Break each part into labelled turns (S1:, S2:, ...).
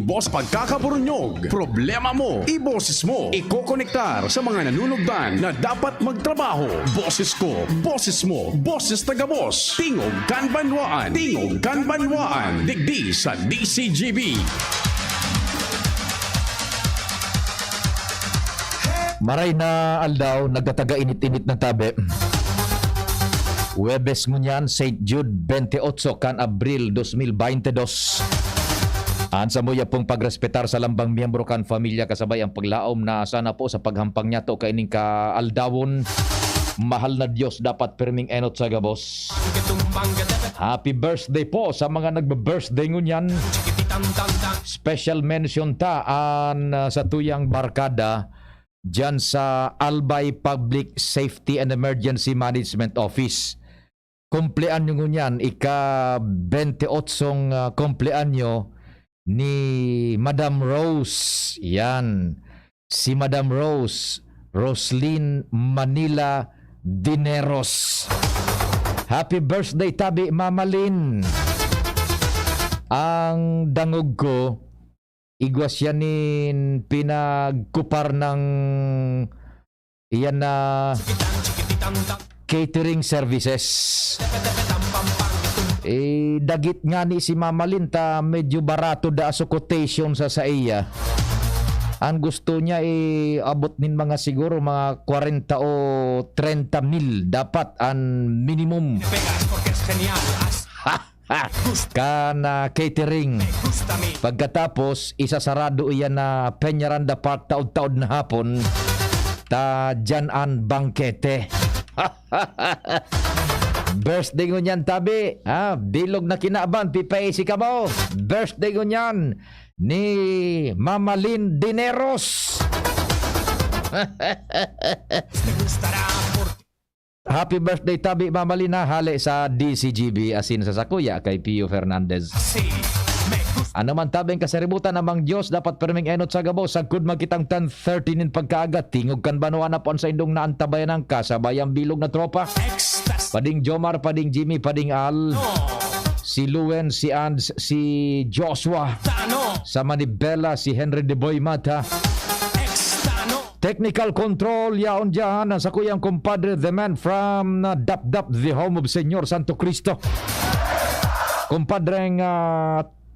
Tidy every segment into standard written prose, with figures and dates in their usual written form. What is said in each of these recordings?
S1: Boss pagkakaburunyog, problema mo, iboses mo, ikokonektar sa mga nanunugdan na dapat magtrabaho. Boses ko, boses mo, boses taga-boss. Tingog Kanbanwaan, Tingog Kanbanwaan, digdi sa DCGB.
S2: Maray na aldaw, nagkataga init-init ng tabi. Webes ngunyan, St. Jude 28 kan Abril 2022. Ansa mo ya pong pagrespetar sa lambang miyembro kan familia kasabay ang paglaom na sana po sa paghampang niya to kaining ka aldawon. Mahal na Diyos dapat perming enot sa gabos. Happy birthday po sa mga nagbe-birthday ngunyan. Special mention ta sa tuyang barkada dyan sa Albay Public Safety and Emergency Management Office. Kumpleanyo ngunyan, ika-28 kumpleanyo ni Madam Rose. Yan. Si Madam Rose, Roslyn Manila Dineros. Happy birthday tabi, Mama Lynn. Ang dangog ko, igwasyanin pinagkupar ng iyan na catering services. Dagit nga ni si Mama Lynn ta medyo barato da aso quotation sa iya. Ang gusto niya abot nin mga siguro mga 40 o 30 mil dapat ang minimum. Kana catering. Pagkatapos isasarado iyan na Peñaranda Park taod-taod na hapon ta dyan ang bangkete. Birthday ngunyan tabi, bilog na kinaban, pipaisi ka mo. Birthday ngunyan ni Mama Lynn Dineros. Happy birthday tabi, Mama Lynn, hali sa DCGB asin sa sakuya kay Pio Fernandez. Ano man tabing kasaributan namang Diyos dapat perming enot sa gabo sagkod magkitang 10:30 nin pagkaaga tingog kan banuan na pon sa indong naantabayan ng kasabayang bilog na tropa. Pading Jomar, pading Jimmy, pading Al, si Luen, si Ands, si Joshua, sa Manibela, si Henry de Boy Mata. Technical control yaon dyan sa kuyang compadre, the man from Dap-Dap, the home of Senyor Santo Cristo. Compadreng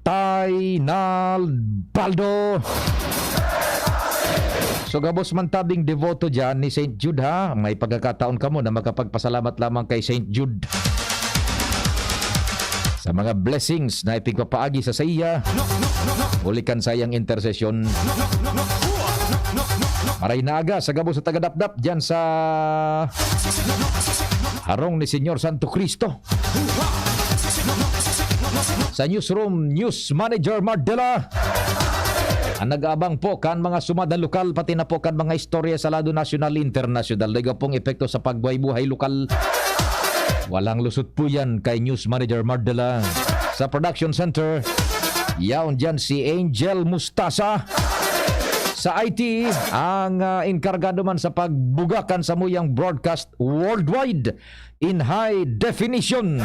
S2: Tainal Baldo. So gabos man tabing devoto dyan ni St. Jude ha. May pagkakataon ka mo na makapagpasalamat lamang kay St. Jude sa mga blessings na ipigpapaagi sa iya. Ulikan sayang intercession. Maray na aga sa gabos sa taga-Dap-Dap dyan sa harong ni Senyor Santo Cristo. Sa newsroom, News Manager Mardela. Ang nag-aabang po kan mga sumada lokal pati na po kan mga istorya sa lado nasyonal internasyonal. Liga pong epekto sa pagbuhay-buhay lokal. Walang lusot po yan kay News Manager Mardela. Sa production center, yaon dyan si Angel Mustasa. Sa IT, ang inkargado man sa pagbugakan sa muyang broadcast worldwide in high definition.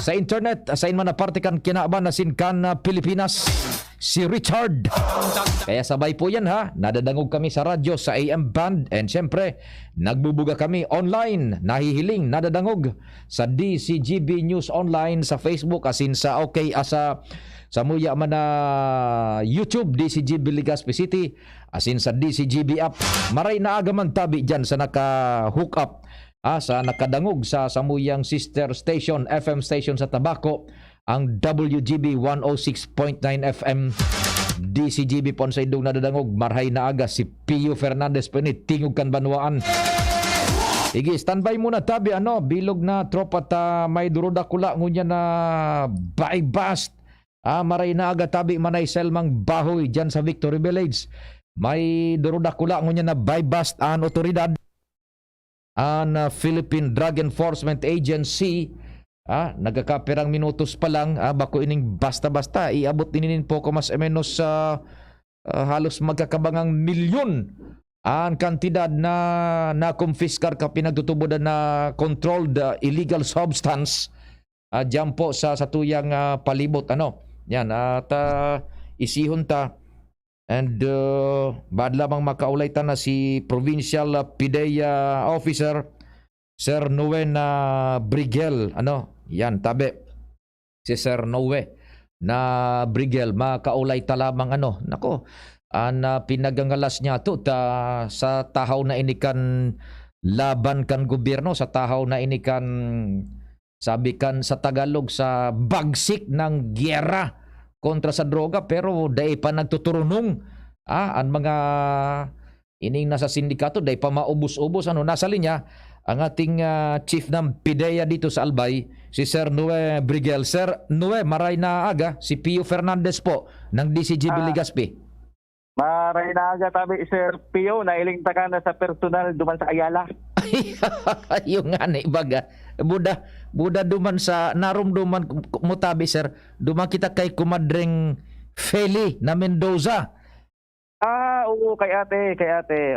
S2: Sa internet, asain man na parte kan kinaaban na sinkan Pilipinas, si Richard. Kaya sabay po yan ha. Nadadangog kami sa radyo, sa AM band, and syempre, nagbubuga kami online. Nahihiling, nadadangog sa DCGB News Online, sa Facebook, asin sa sa muya man na YouTube, DCGB Legazpi City, asin sa DCGB app. Maray na agaman tabi dyan sa naka-hook up, sa nakadangog sa samuyang sister station, FM station sa Tabaco, ang WGB 106.9 FM. DCGB pon sa indong nadadangog. Marhay na aga si Pio Fernandez po ni tingog kan banwaan. Igi, standby muna tabi, bilog na tropa ta may duroda kula ngunya na bypass. Maray na aga tabi manay Selmang Bahoy dyan sa Victory Village. May duroda kula ngunya na bypass an otoridad an Philippine Drug Enforcement Agency. Nagkakapirang minutos pa lang, bako ining basta-basta iabot din po ko mas o menos halos magkakabangang milyon ang kantidad na kumfiskar ka pinagtutubodan na controlled illegal substance diyan po sa tuyang palibot yan at isihon ta. And bad lamang makaulay ta na si Provincial PIDEA Officer Sir Noe na Brigel. Yan, tabi. Si Sir Noe na Brigel, makaulay ta lamang nako, pinagangalas niya to sa tahaw na inikan laban kan gobyerno, sa tahaw na inikan sabi kan sa Tagalog sa bagsik ng gyera kontra sa droga, pero dai pa nagtuturunong ang mga ining nasa sindikato, dai pa maubos-ubos. Nasa linya ang ating chief ng PIDEA dito sa Albay, si Sir Noe Brigel. Sir Noe, maray na aga, si Pio Fernandez po ng DCGB Legazpi.
S3: Maray na aga tabi, Sir Pio, nailing ta ka na sa personal duman sa Ayala.
S2: Yung nga na ibaga, buda duman sa narumduman mo tabi, sir, duman kita kay kumadring Feli na Mendoza.
S3: Oo, kay ate,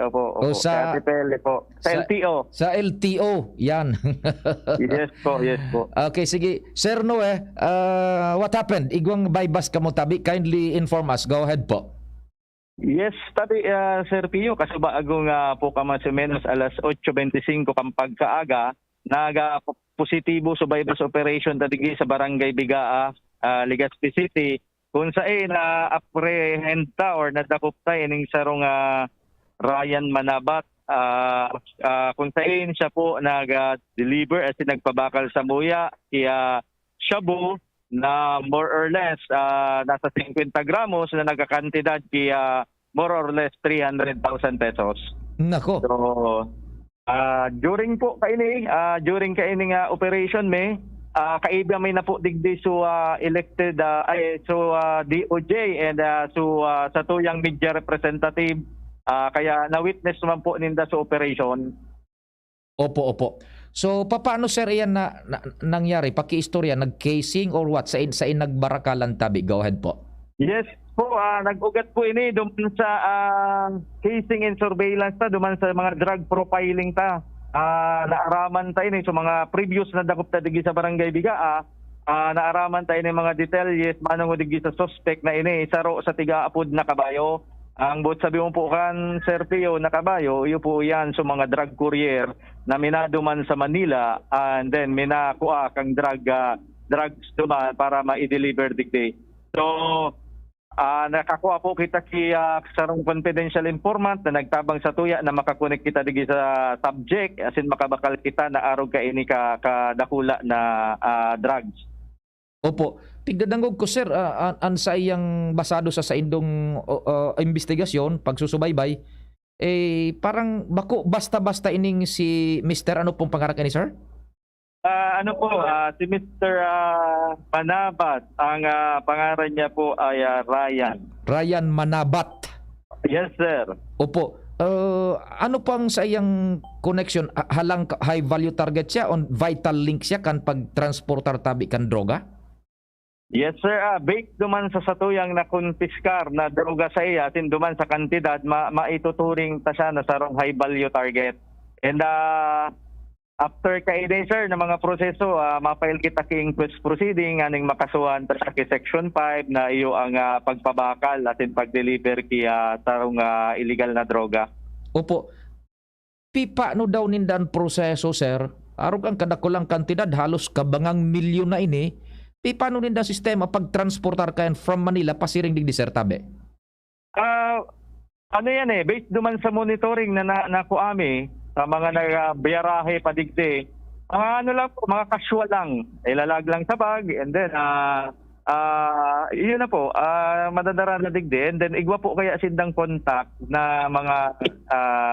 S3: opo,
S2: sa,
S3: kay ate Pele po, sa LTO.
S2: Sa LTO, yan.
S3: Yes po.
S2: Okay, sige. Sir Noe, what happened? Igwang bypass ka mo tabi, kindly inform us. Go ahead po.
S3: Yes, tabi, Sir Pio, kasi bago nga po ka mas o menos alas 8:25 kang pagkaaga, positibo sa bypass operation tadigi sa Barangay Bigaa, Legazpi City, kung saan na apprehend ta or nadakop ta ining sarong Ryan Manabat, kung saan siya po nag-deliver as in nagpabakal sa muya kaya shabu na more or less nasa 50 gramos na nagkakantidad kaya more or less 300,000 pesos.
S2: Nako.
S3: So during kaining operation kaiba may na po digdi so elected DOJ and sa tuyang media representative, kaya na-witness naman po ninda sa operation.
S2: Opo. So paano, sir, yan na nangyari? Paki-istorya, nag-casing or what? Sa nagbarakalan tabi? Go ahead po.
S3: Yes po, nag-ugat po ini duman sa casing and surveillance ta, duman sa mga drug profiling ta. Naaraman tayo sa mga previous na dakop ta digi sa Barangay Bigaa, naaraman tayo ng mga detalles manong digi sa suspect na ini saro sa tiga-apod na kabayo. Ang bot sabi mo po kan, Sir Pio, na kabayo, yun po yan sa mga drug courier na minaduman sa Manila, and then minakuha kang drugs duman para ma-deliver digdi. So nakakuha po kita sarong confidential informant na nagtabang sa tuya na makakonek kita digi sa subject, as in makabakal kita na arog ka ini kadakula na drugs.
S2: Opo. Tigdadangog ko, sir, sa iyang basado sa indong investigasyon, pagsusubaybay, parang bako basta-basta ining si Mr. Ano pong pangarak ni sir?
S3: Si Mr. Manabat, ang pangalan niya po ay
S2: Ryan Manabat.
S3: Yes, sir.
S2: Opo. Ano pang sa iyang connection? Halang high value target siya on vital link siya kan pagtransportar tabi kan droga?
S3: Yes, sir. Baked duman sa satuyang na konfiskar na droga sa iya, atin duman sa kantidad, maituturing ta siya na sarong high value target. And after kainin, sir, na mga proseso, mapail kita king inquest proceeding, aning makasuhan ta sa Section 5 na iyo ang pagpabakal atin pag-deliver kaya sarong illegal na droga.
S2: Opo. Pipa no daw nindan proseso, sir? Arog ang kadakulang kantidad, halos kabangang milyon na ini. Paano din ang sistema pag-transportar kayan from Manila pasiring digdi, sir, tabi?
S3: Based duman sa monitoring na nakuami sa mga nagbiyarahe padigdi, mga casual lang, ilalag lang sa bag, and then yun na po, madadara na digdi, and then igwa po kaya sindang contact na mga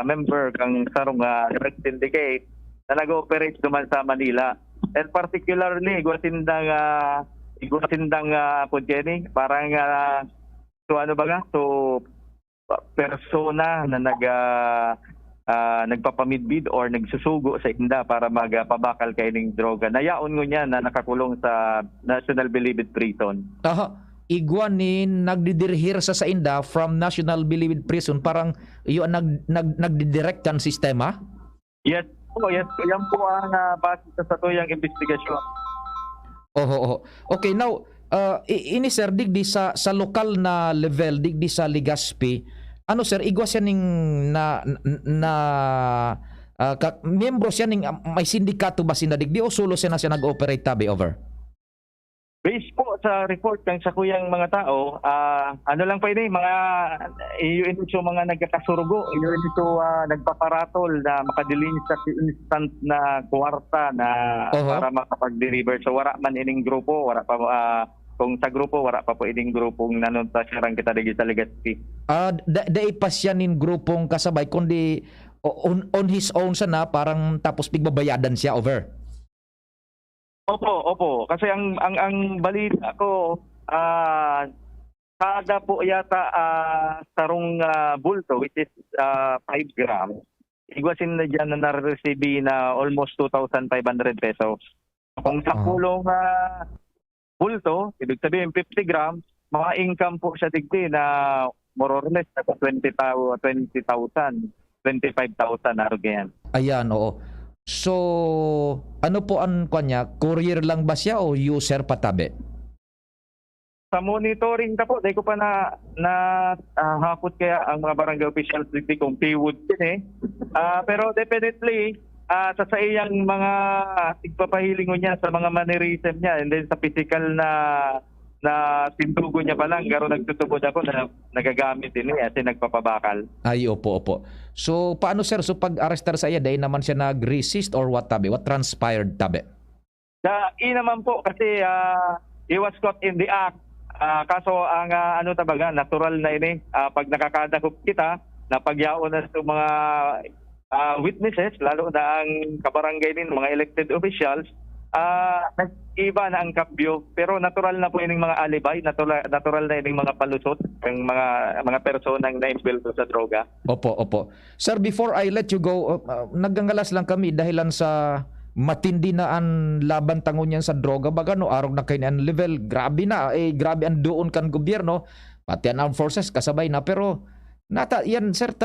S3: member kang sarong drug syndicate na nag-ooperate duman sa Manila. And particularly, igwa sindang pudyening, parang persona na nagpapamidbid or nagsusugo sa inda para magpabakal kay ning droga. Nayaon ngo niya na nakakulong sa National Bilibid Prison.
S2: Igwanin nagdidirhir sa inda from National Bilibid Prison, parang yun nagdidirect kan sistema?
S3: Yes. Yan po ang base sa tuyang investigasyon.
S2: Okay, now, Ini sir digdi sa lokal na level digdi sa Legazpi, ano sir igwa siya ning na miyembro siya ning may sindikato ba sina digdi o solo siya na siya nag-operate tabi over?
S3: Based po sa report ng sa kuyang mga tao, ano lang pa ini, mga yun ito mga nagkakasurgo, yun ito nagpaparatol na makadilin sa instant na kwarta na para makapag-deliver. So wala man ining grupo, wala pa kung sa grupo, wala pa po ining grupong nanunta siya kita digi sa Legazpi.
S2: Dai pa siya nin grupong kasabay kundi on his own siya na parang tapos bigbabayadan siya over.
S3: Opo. Kasi ang balita ko, kada po yata sarong bulto, which is 5 grams, igwasin na dyan na na-receive na almost 2,500 pesos. Kung sa pulong bulto, ibig sabihin 50 grams, mga income po siya digdi na more or less na 20,000, 25,000 na ganyan.
S2: Ayan, oo. So, ano po ang kanya? Courier lang ba siya o user patabi?
S3: Sa monitoring ka po, dahil ko pa na hapot kaya ang mga barangay officials dito kung paywood din eh. Pero definitely, sa iyang mga tigpapahiling niya, sa mga mannerism niya, and then sa physical na tindugo niya pa lang, garo nagtutubod ako na nagagamit din niya kasi nagpapabakal.
S2: Ay, opo. So, paano sir? So, pag-arrestar sa iya, dahil naman siya nag-resist or what tabi? What transpired tabi?
S3: Naman po kasi he was caught in the act. Kaso ang natural na ini, pag nakakadakop kita, napagyaon na sa mga witnesses, lalo na ang kabarangay din, mga elected officials, nag-iba na ang kabyo, pero natural na po ining mga alibay, natural na ining mga palusot ng mga personang na-involved sa droga.
S2: Opo. Sir, before I let you go, nagangalas lang kami dahilan sa matindi na ang laban tangon yan sa droga. Baga no, arog na kayo ang level, grabe na, grabe ang doon kan gobyerno, pati ang armed forces kasabay na, pero yan sir,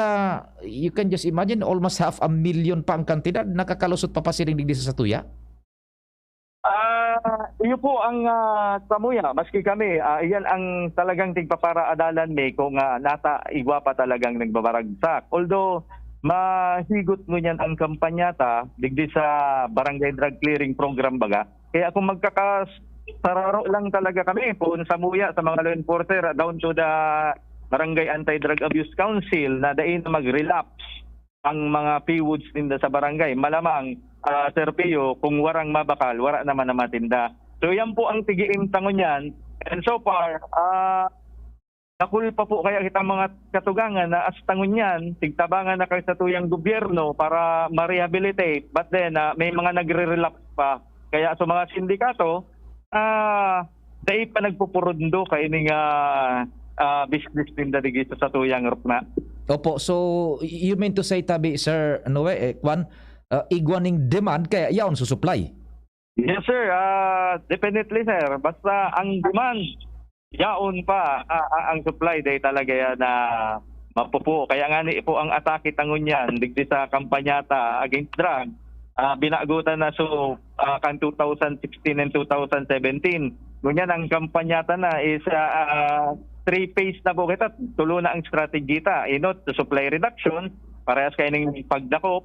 S2: you can just imagine almost 500,000 pa ang kantidad, nakakalusot pa siring digdi sa satuya.
S3: Iyo po ang samuya, maski kami, iyan ang talagang tigpaparaadalan may kung nata igwa pa talagang nagbabaragsak. Although, mahigot mo yan ang kampanyata digdi sa Barangay Drug Clearing Program baga. Kaya kung magkakasararo lang talaga kami po sa samuya sa mga law enforcer down to the Barangay Anti-Drug Abuse Council na dain na mag-relapse ang mga PWOODs ninda sa barangay. Malamang, Sir Pio, kung warang mabakal, wara naman na matinda. So yan po ang tigiim tangon yan. And so far, nakul pa po kaya kitang mga katugangan na as tangon yan, tigtabangan na kayo sa tuyang gobyerno para ma-rehabilitate. But then, may mga nagre-relapse pa. Kaya sa mga sindikato, dahil pa nagpupurundo kayo ng business din dali sa tuyang rupna.
S2: Opo, so you mean to say tabi sir Kwan, igwaning demand kaya yaon susupply?
S3: Yes sir, definitely sir. Basta ang demand yaon pa ang supply day talaga yan na mapupo. Kaya nga ni po ang atake tangon yan digdi sa kampanyata against drug. Binagutan na kan 2016 and 2017. Ngunyan ang kampanyata na is 3-phase na po kita, tulo na ang strategy ta. Inot, to supply reduction, parehas kayo ng pagdakop.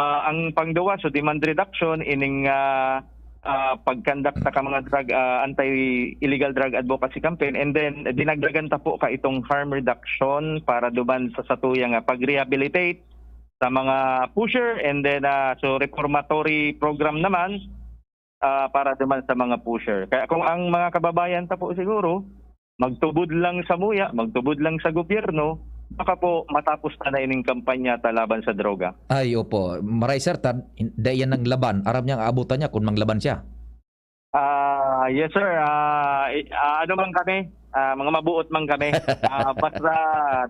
S3: Ang pangduwa, so demand reduction, ining pagkandak ta ka mga drug, anti-illegal drug advocacy campaign. And then, dinagdagan ta po ka itong harm reduction para duman sa satuyang pag-rehabilitate sa mga pusher. And then, so reformatory program naman para duman sa mga pusher. Kaya kung ang mga kababayan ta po siguro, magtubod lang sa muya, magtubod lang sa gobyerno, baka po matapos na ining kampanya laban sa droga.
S2: Ay, opo. Maray sir, dayan ng laban. Aram niyang aabutan niya kung manglaban siya.
S3: Yes sir. Ano man kami, mga mabuot man kami. Basta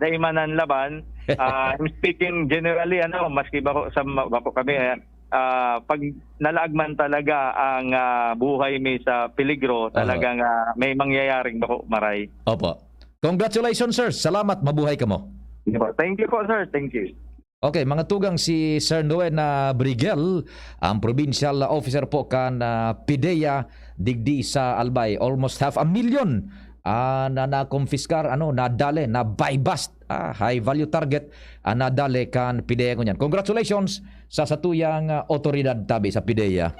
S3: dayan man ang laban. I'm speaking generally, maski bako kami, pag nalaagman talaga ang buhay may sa peligro, talagang may mangyayaring bako maray.
S2: Opo. Congratulations sir. Salamat. Mabuhay ka mo.
S3: Thank you po sir. Thank you.
S2: Okay, mga tugang si Sir Noe na Brigel, ang provincial officer po kan PIDEA digdi sa Albay, almost 500,000 na nakonfiskar, nadali, na buy bust, high value target, nadali kan PIDEA ko niyan. Congratulations sa satuyang otoridad tabi sa PIDEA.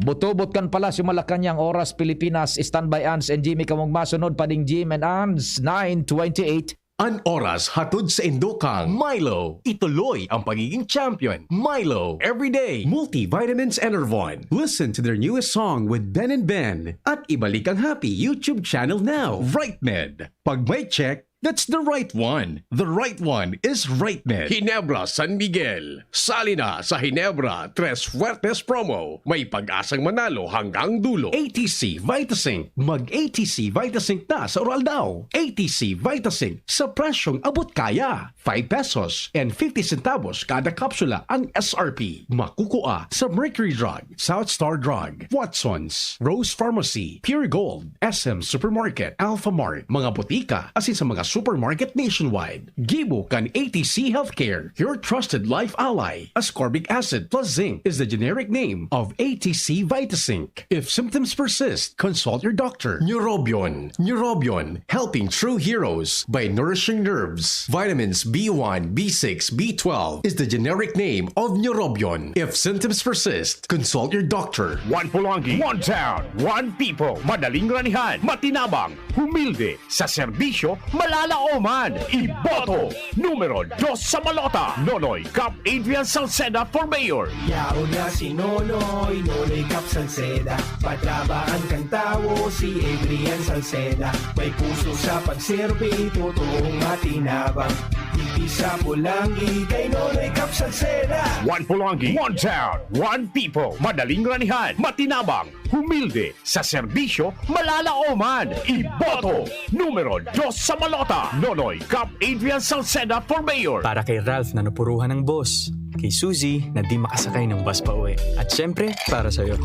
S2: Butobot kan pala si Malacanang Oras Pilipinas, standby Ans and Jimmy kamong masunod pading Jim and Ans 9:28.
S4: An oras hatod sa Indokang Milo. Ituloy ang pagiging champion. Milo. Everyday.
S1: Multivitamins Enervon. Listen to their newest song with Ben and Ben. At ibalik ang happy YouTube channel now.
S4: RightMed. Pag may check, that's the right one. The right one is RightMed.
S1: Ginebra San Miguel. Sali na sa Ginebra Tres Fuertes promo. May pag-asang manalo hanggang dulo. ATC Vitasync. Mag-ATC Vitasync na sa oral daw. ATC Vitasync sa presyong abot kaya. 5 pesos and 50 centavos kada kapsula ang SRP. Makukuha sa Mercury Drug, South Star Drug, Watson's, Rose Pharmacy, Pure Gold, SM Supermarket, Alpha Mart, mga butika, asin sa mga supermarket nationwide. Gibo kan ATC Healthcare, your trusted life ally. Ascorbic acid plus zinc is the generic name of ATC Vitasync. If symptoms persist, consult your doctor.
S4: Neurobion. Neurobion. Helping true heroes by nourishing nerves. Vitamins B1, B6, B12 is the generic name of Neurobion. If symptoms persist, consult your doctor.
S5: One Pulangi, one town, one people. Madaling ranihan, matinabang, humilde, sa serbisyo, malalaoman. Iboto, numero 2 sa Malota. Nonoy Cap Adrian Salceda for Mayor.
S6: Yao na si Nonoy, Nonoy Cap Salceda. Patrabaan kang tawo, si Adrian Salceda. May puso sa pagserve, totoong matinabang. Hindi sa Pulangi, kay Nonoy Cap Salceda.
S5: One Pulangi, one town, one people. Madaling ranihan, matinabang, humilde, sa serbisyo, malalaoman. Iboto, numero 2 sa Malota. Nonoy Cap Adrian Salceda for Mayor.
S7: Para kay Ralph na napuruhan ng boss. Kay Suzy na di makasakay ng bus pa uwi. At syempre, para sa'yo.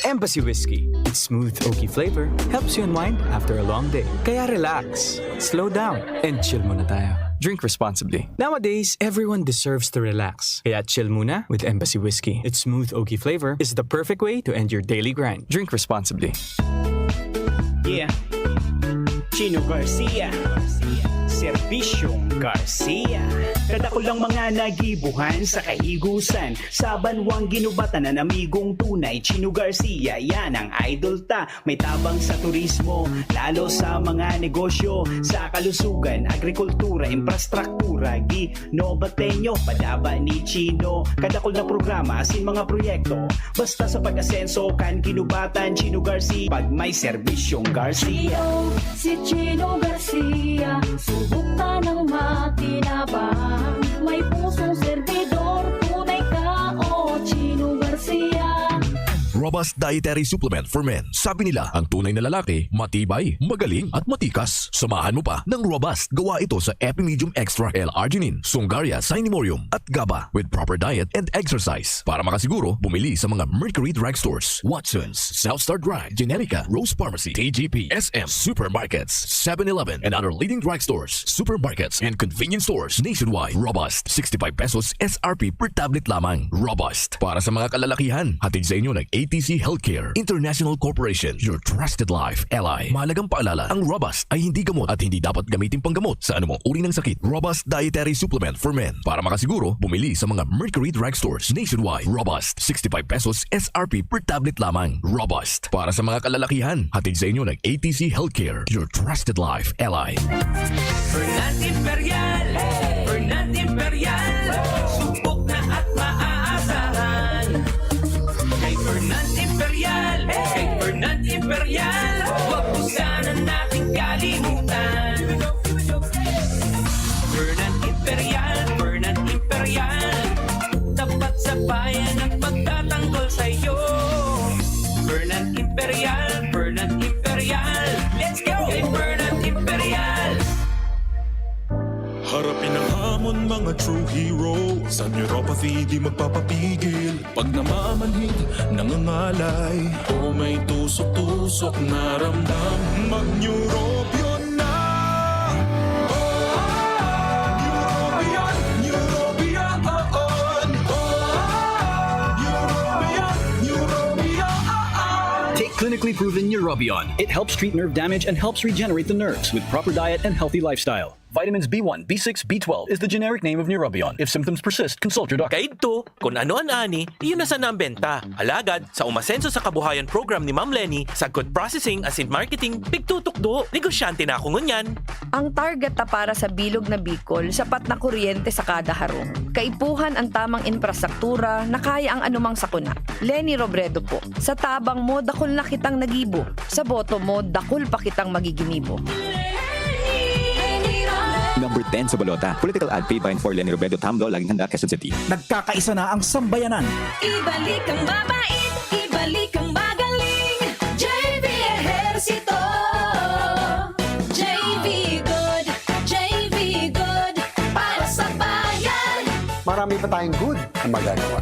S7: Embassy Whiskey. Its smooth, oaky flavor helps you unwind after a long day. Kaya relax, slow down, and chill muna tayo. Drink responsibly. Nowadays, everyone deserves to relax. Kaya chill muna with Embassy Whiskey. Its smooth, oaky flavor is the perfect way to end your daily grind. Drink responsibly.
S8: Yeah. Chino Garcia. Serbisyong Garcia. Kada ko lang mga nagibuhan sa kahigusan. Sa banwang ginubatan ng amigong tunay. Chino Garcia, yan ang idol ta. May tabang sa turismo, lalo sa mga negosyo. Sa kalusugan, agrikultura, infrastruktura. Ginobatenyo, padaba ni Chino. Kada ko na programa, asin mga proyekto. Basta sa pag-asenso, kan ginubatan, Chino Garcia. Pag may serbisyong Garcia.
S9: Si Chino Garcia, subok ka ng makinabang. May pusong servidor, tunay ka o Chino Garcia.
S10: Robust Dietary Supplement for Men. Sabi nila, ang tunay na lalaki, matibay, magaling at matikas. Samahan mo pa ng Robust. Gawa ito sa Epimedium Extra L-Arginine, Sungaria Cinnamomum at GABA with proper diet and exercise. Para makasiguro, bumili sa mga Mercury Drug Stores, Watson's, South Star Drug, Generica, Rose Pharmacy, TGP, SM, Supermarkets, 7-Eleven, and other leading drug stores, supermarkets, and convenience stores nationwide. Robust, 65 pesos SRP per tablet lamang. Robust. Para sa mga kalalakihan, hatid sa inyo ng ATC Healthcare International Corporation, your trusted life ally. Mahalagang paalala, ang Robust ay hindi gamot at hindi dapat gamitin panggamot sa anumang uri ng sakit. Robust Dietary Supplement for Men. Para makasiguro, bumili sa mga Mercury Drug Stores nationwide. Robust, 65 pesos SRP per tablet lamang. Robust. Para sa mga kalalakihan, hatid sa inyo ng ATC Healthcare, your trusted life ally.
S11: Fernand Imperial, Fernand Imperial, subok na at maaasahan. Kay Fernand Imperial, kay Fernand Imperial, huwag mo sana nating kalimutan. Fernand Imperial, Fernand Imperial, tapat sa bayan ang pagtatanggol sa'yo. Fernand Imperial, Fernand Imperial, let's go! Kay Fernand Imperial.
S12: Harapin ang hamon, mga true hero. Sa neuropathy di magpapapigil. Pag namamanhid, nangangalay, o may tusok-tusok na ramdam, mag-neurobion na. Neurobion, Neurobion.
S13: FDA-proven Neurobion. It helps treat nerve damage and helps regenerate the nerves with proper diet and healthy lifestyle. Vitamins B1, B6, B12 is the generic name of Neurobion. If symptoms persist, consult your doctor.
S14: Kaidto, kung ano ang ani, iyon na sa nambenta. Alagad, sa umasenso sa kabuhayan program ni Ma'am Lenny, sa good processing as in marketing, pigtutukdo, negosyante na ako ngunyan.
S15: Ang target na para sa bilog na Bicol, sapat na kuryente sa kada harong. Kaipuhan ang tamang infrastruktura na kaya ang anumang sakuna. Lenny Robredo po, sa tabang mo, dakul na kitang nagibo. Sa boto mo, dakul pa kitang magiginibo.
S16: Number 10 sa balota. Political ad paid by and for Lenny Robredo Tamdo, laging handa, Quezon City.
S17: Nagkakaisa na ang sambayanan.
S9: Ibalik ang mabait, ibalik ang magaling. JV Ejercito. JV good, JV good. Para sa bayan.
S18: Marami pa tayong good na magagawa.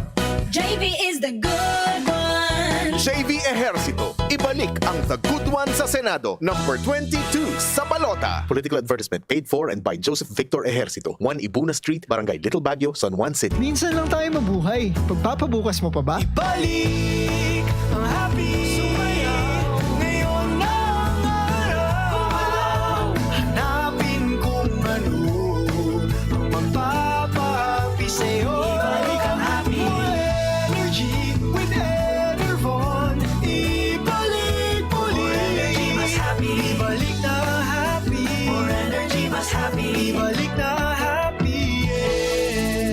S9: JV is the good one.
S19: JV Ejercito. Ibalik ang The Good One sa Senado. Number 22 sa balota. Political advertisement paid for and by Joseph Victor Ejercito. 1 Ibuna Street, Barangay Little Baguio, San Juan City.
S17: Minsan lang tayo mabuhay. Pagpapabukas mo pa ba?
S6: Ibalik ang happy sumayaw. Ngayon na ang araw. Hanapin kung ano ang magpapahappy sa'yo. Ibalik ang happy. More energy with Enervon. Ibalik ulit. Mas happy. Ibalik na happy. More energy, mas happy. Ibalik na happy.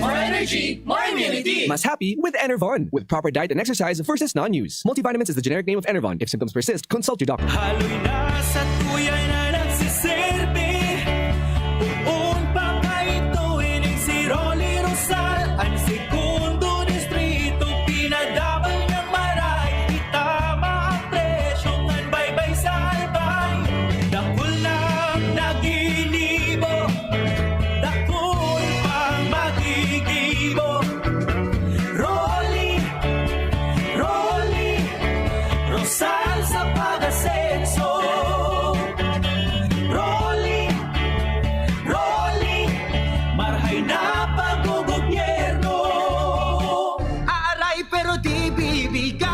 S13: More energy, more immunity. Mas happy with Enervon. With proper diet and exercise, first is non-use. Multivitamins is the generic name of Enervon. If symptoms persist, consult your doctor.
S6: Haloy na sa tuyay na nagsiserve. Uun pa kayo ining si Rolly Rosal. Ang segundo distrito, pinadabal ng maray. Itama ang presyo ng baybay sa albay. Dakul na ang naginibo. Dakul pang magigibo. Rolly, Rolly, Rosal sa pag-asenso. Rolly, Rolly, marhay na pag-gobyerno. Aaray pero di bibigay.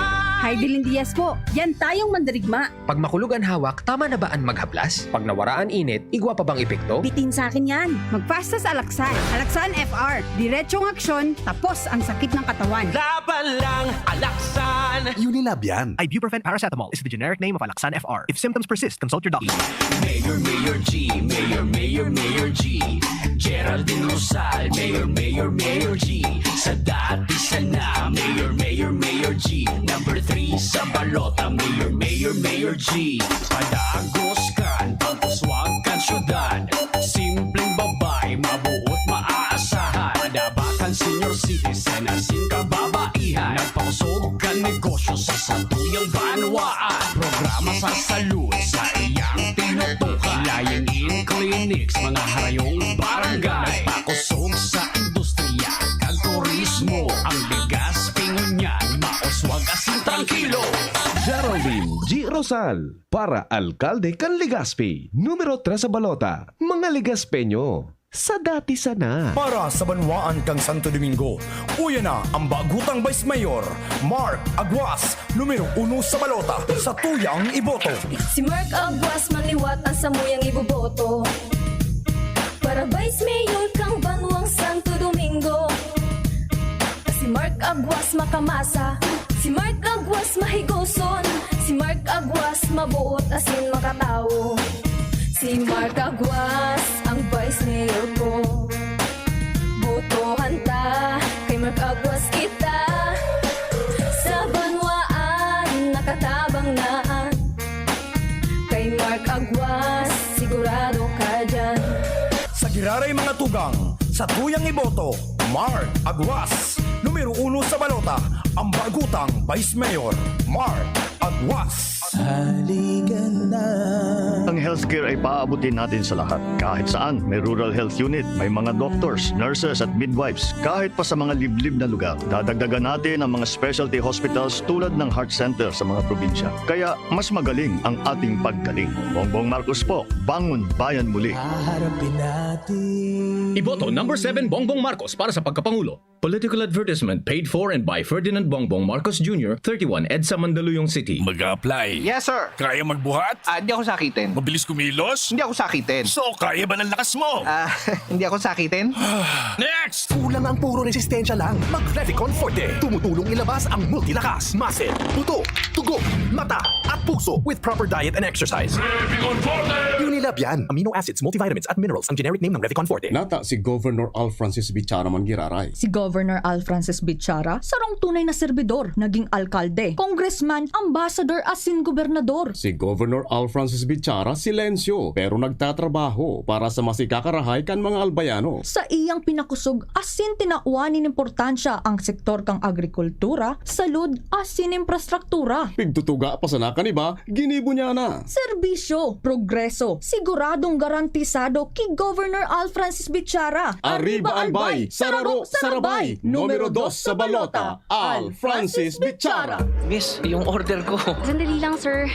S20: Heidelin Diaz po, yan tayong mandirigma.
S21: Pag makulog ang hawak, tama na ba ang maghaplas? Pag nawaraan init, igwa pa bang epekto?
S20: Bitin sa akin yan. Magpasta sa Alaksan. Alaksan FR. Diretsong aksyon, tapos ang sakit ng katawan.
S6: Laban lang, Alaksan.
S22: Unilab yan. Ibuprofen paracetamol is the generic name of Alaksan FR. If symptoms persist, consult your doctor.
S6: Mayor, Mayor G, Mayor, Mayor, Mayor G. Geraldine Rosal, Mayor, Mayor, Mayor G. Sa dati sana, Mayor, Mayor, Mayor G. Number 3 sa balota, Mayor, Mayor, Mayor G. Padagos kan, pagpaswag kan syudad. Simpleng babay, mabuot maaasahan. Padabakan senior citizen, asin kababaihan. Nagpakusog kan negosyo sa satuyang banwaan. Programa sa salud sa iyang tinutukan. Lying in clinics, mga harayong barangay. Nagpakusog sa industriya, kag turismo. Ang bigas, pingunyan, maoswag asin tranquilo.
S23: Geraldine G. Rosal para Alkalde kan Legazpi. Numero 3 sa balota. Mga Legazpeño. Sa dati sana.
S24: Para sa banwaan kang Santo Domingo, uya na ang bagutang Vice Mayor, Mark Aguas, numero 1 sa balota, sa tuyang iboto.
S9: Si Mark Aguas manliwatan sa muyang iboboto. Para Vice Mayor kang Banwang Santo Domingo. Si Mark Aguas makamasa. Si Mark Aguas mahigoson. Si Mark Aguas mabuot asin makatao. Si Mark Aguas ang Vice Mayor ko. Botohan ta, kay Mark Aguas kita. Sa banwaan, nakatabang na. Kay Mark Aguas, sigurado ka dyan.
S24: Sa giraray mga tugang, sa tuyang iboto, Mark Aguas, numero 1 sa balota, ang bagutang Vice Mayor, Mark Aguas.
S25: Haligan na. Ang healthcare ay paaabutin natin sa lahat. Kahit saan, may rural health unit, may mga doctors, nurses at midwives. Kahit pa sa mga liblib na lugar, dadagdagan natin ang mga specialty hospitals tulad ng heart center sa mga probinsya. Kaya mas magaling ang ating paggaling. Bongbong Marcos po, bangon bayan muli.
S6: Haharapin natin.
S21: Iboto number 7 Bongbong Marcos para sa pagkapangulo.
S13: Political advertisement paid for and by Ferdinand Bongbong Marcos Jr., 31 EDSA Mandaluyong City.
S24: Mag-a-apply.
S18: Yes, sir.
S24: Kaya magbuhat?
S18: Hindi ako sakitin.
S24: Mabilis kumilos?
S18: Hindi ako sakitin.
S24: So, kaya ba ng lakas mo?
S18: Hindi ako sakitin.
S24: Next!
S1: Kulang ang puro resistensya lang. Mag-Revicon Forte. Tumutulong ilabas ang multilakas, muscle, buto, tugo, mata, at puso with proper diet and exercise.
S24: Revicon Forte!
S1: Unilab yan. Amino acids, multivitamins, at minerals ang generic name ng Revicon Forte.
S2: Nata si Governor Al Francis Bichara Mangiraray.
S3: Si Governor Al Francis Bichara, sarong tunay na serbidor, naging alkalde, congressman, ambassador, asin gobernador.
S2: Si Governor Al Francis Bichara silensyo pero nagtatrabaho para sa masikakarahay kan mga albayano.
S3: Sa iyang pinakusog, asin tinauanin importansya ang sektor kang agrikultura, salud, asin infrastruktura.
S2: Pigtutuga pa sa nakaniba, ginibo niya na.
S3: Serbisyo, progreso, siguradong garantisado kay Governor Al Francis Bichara.
S2: Arriba Albay, Sararo, Sarabay, numero 2 sa balota, Al Francis Bichara.
S4: Miss, yung order ko.
S5: Sandali lang, sir.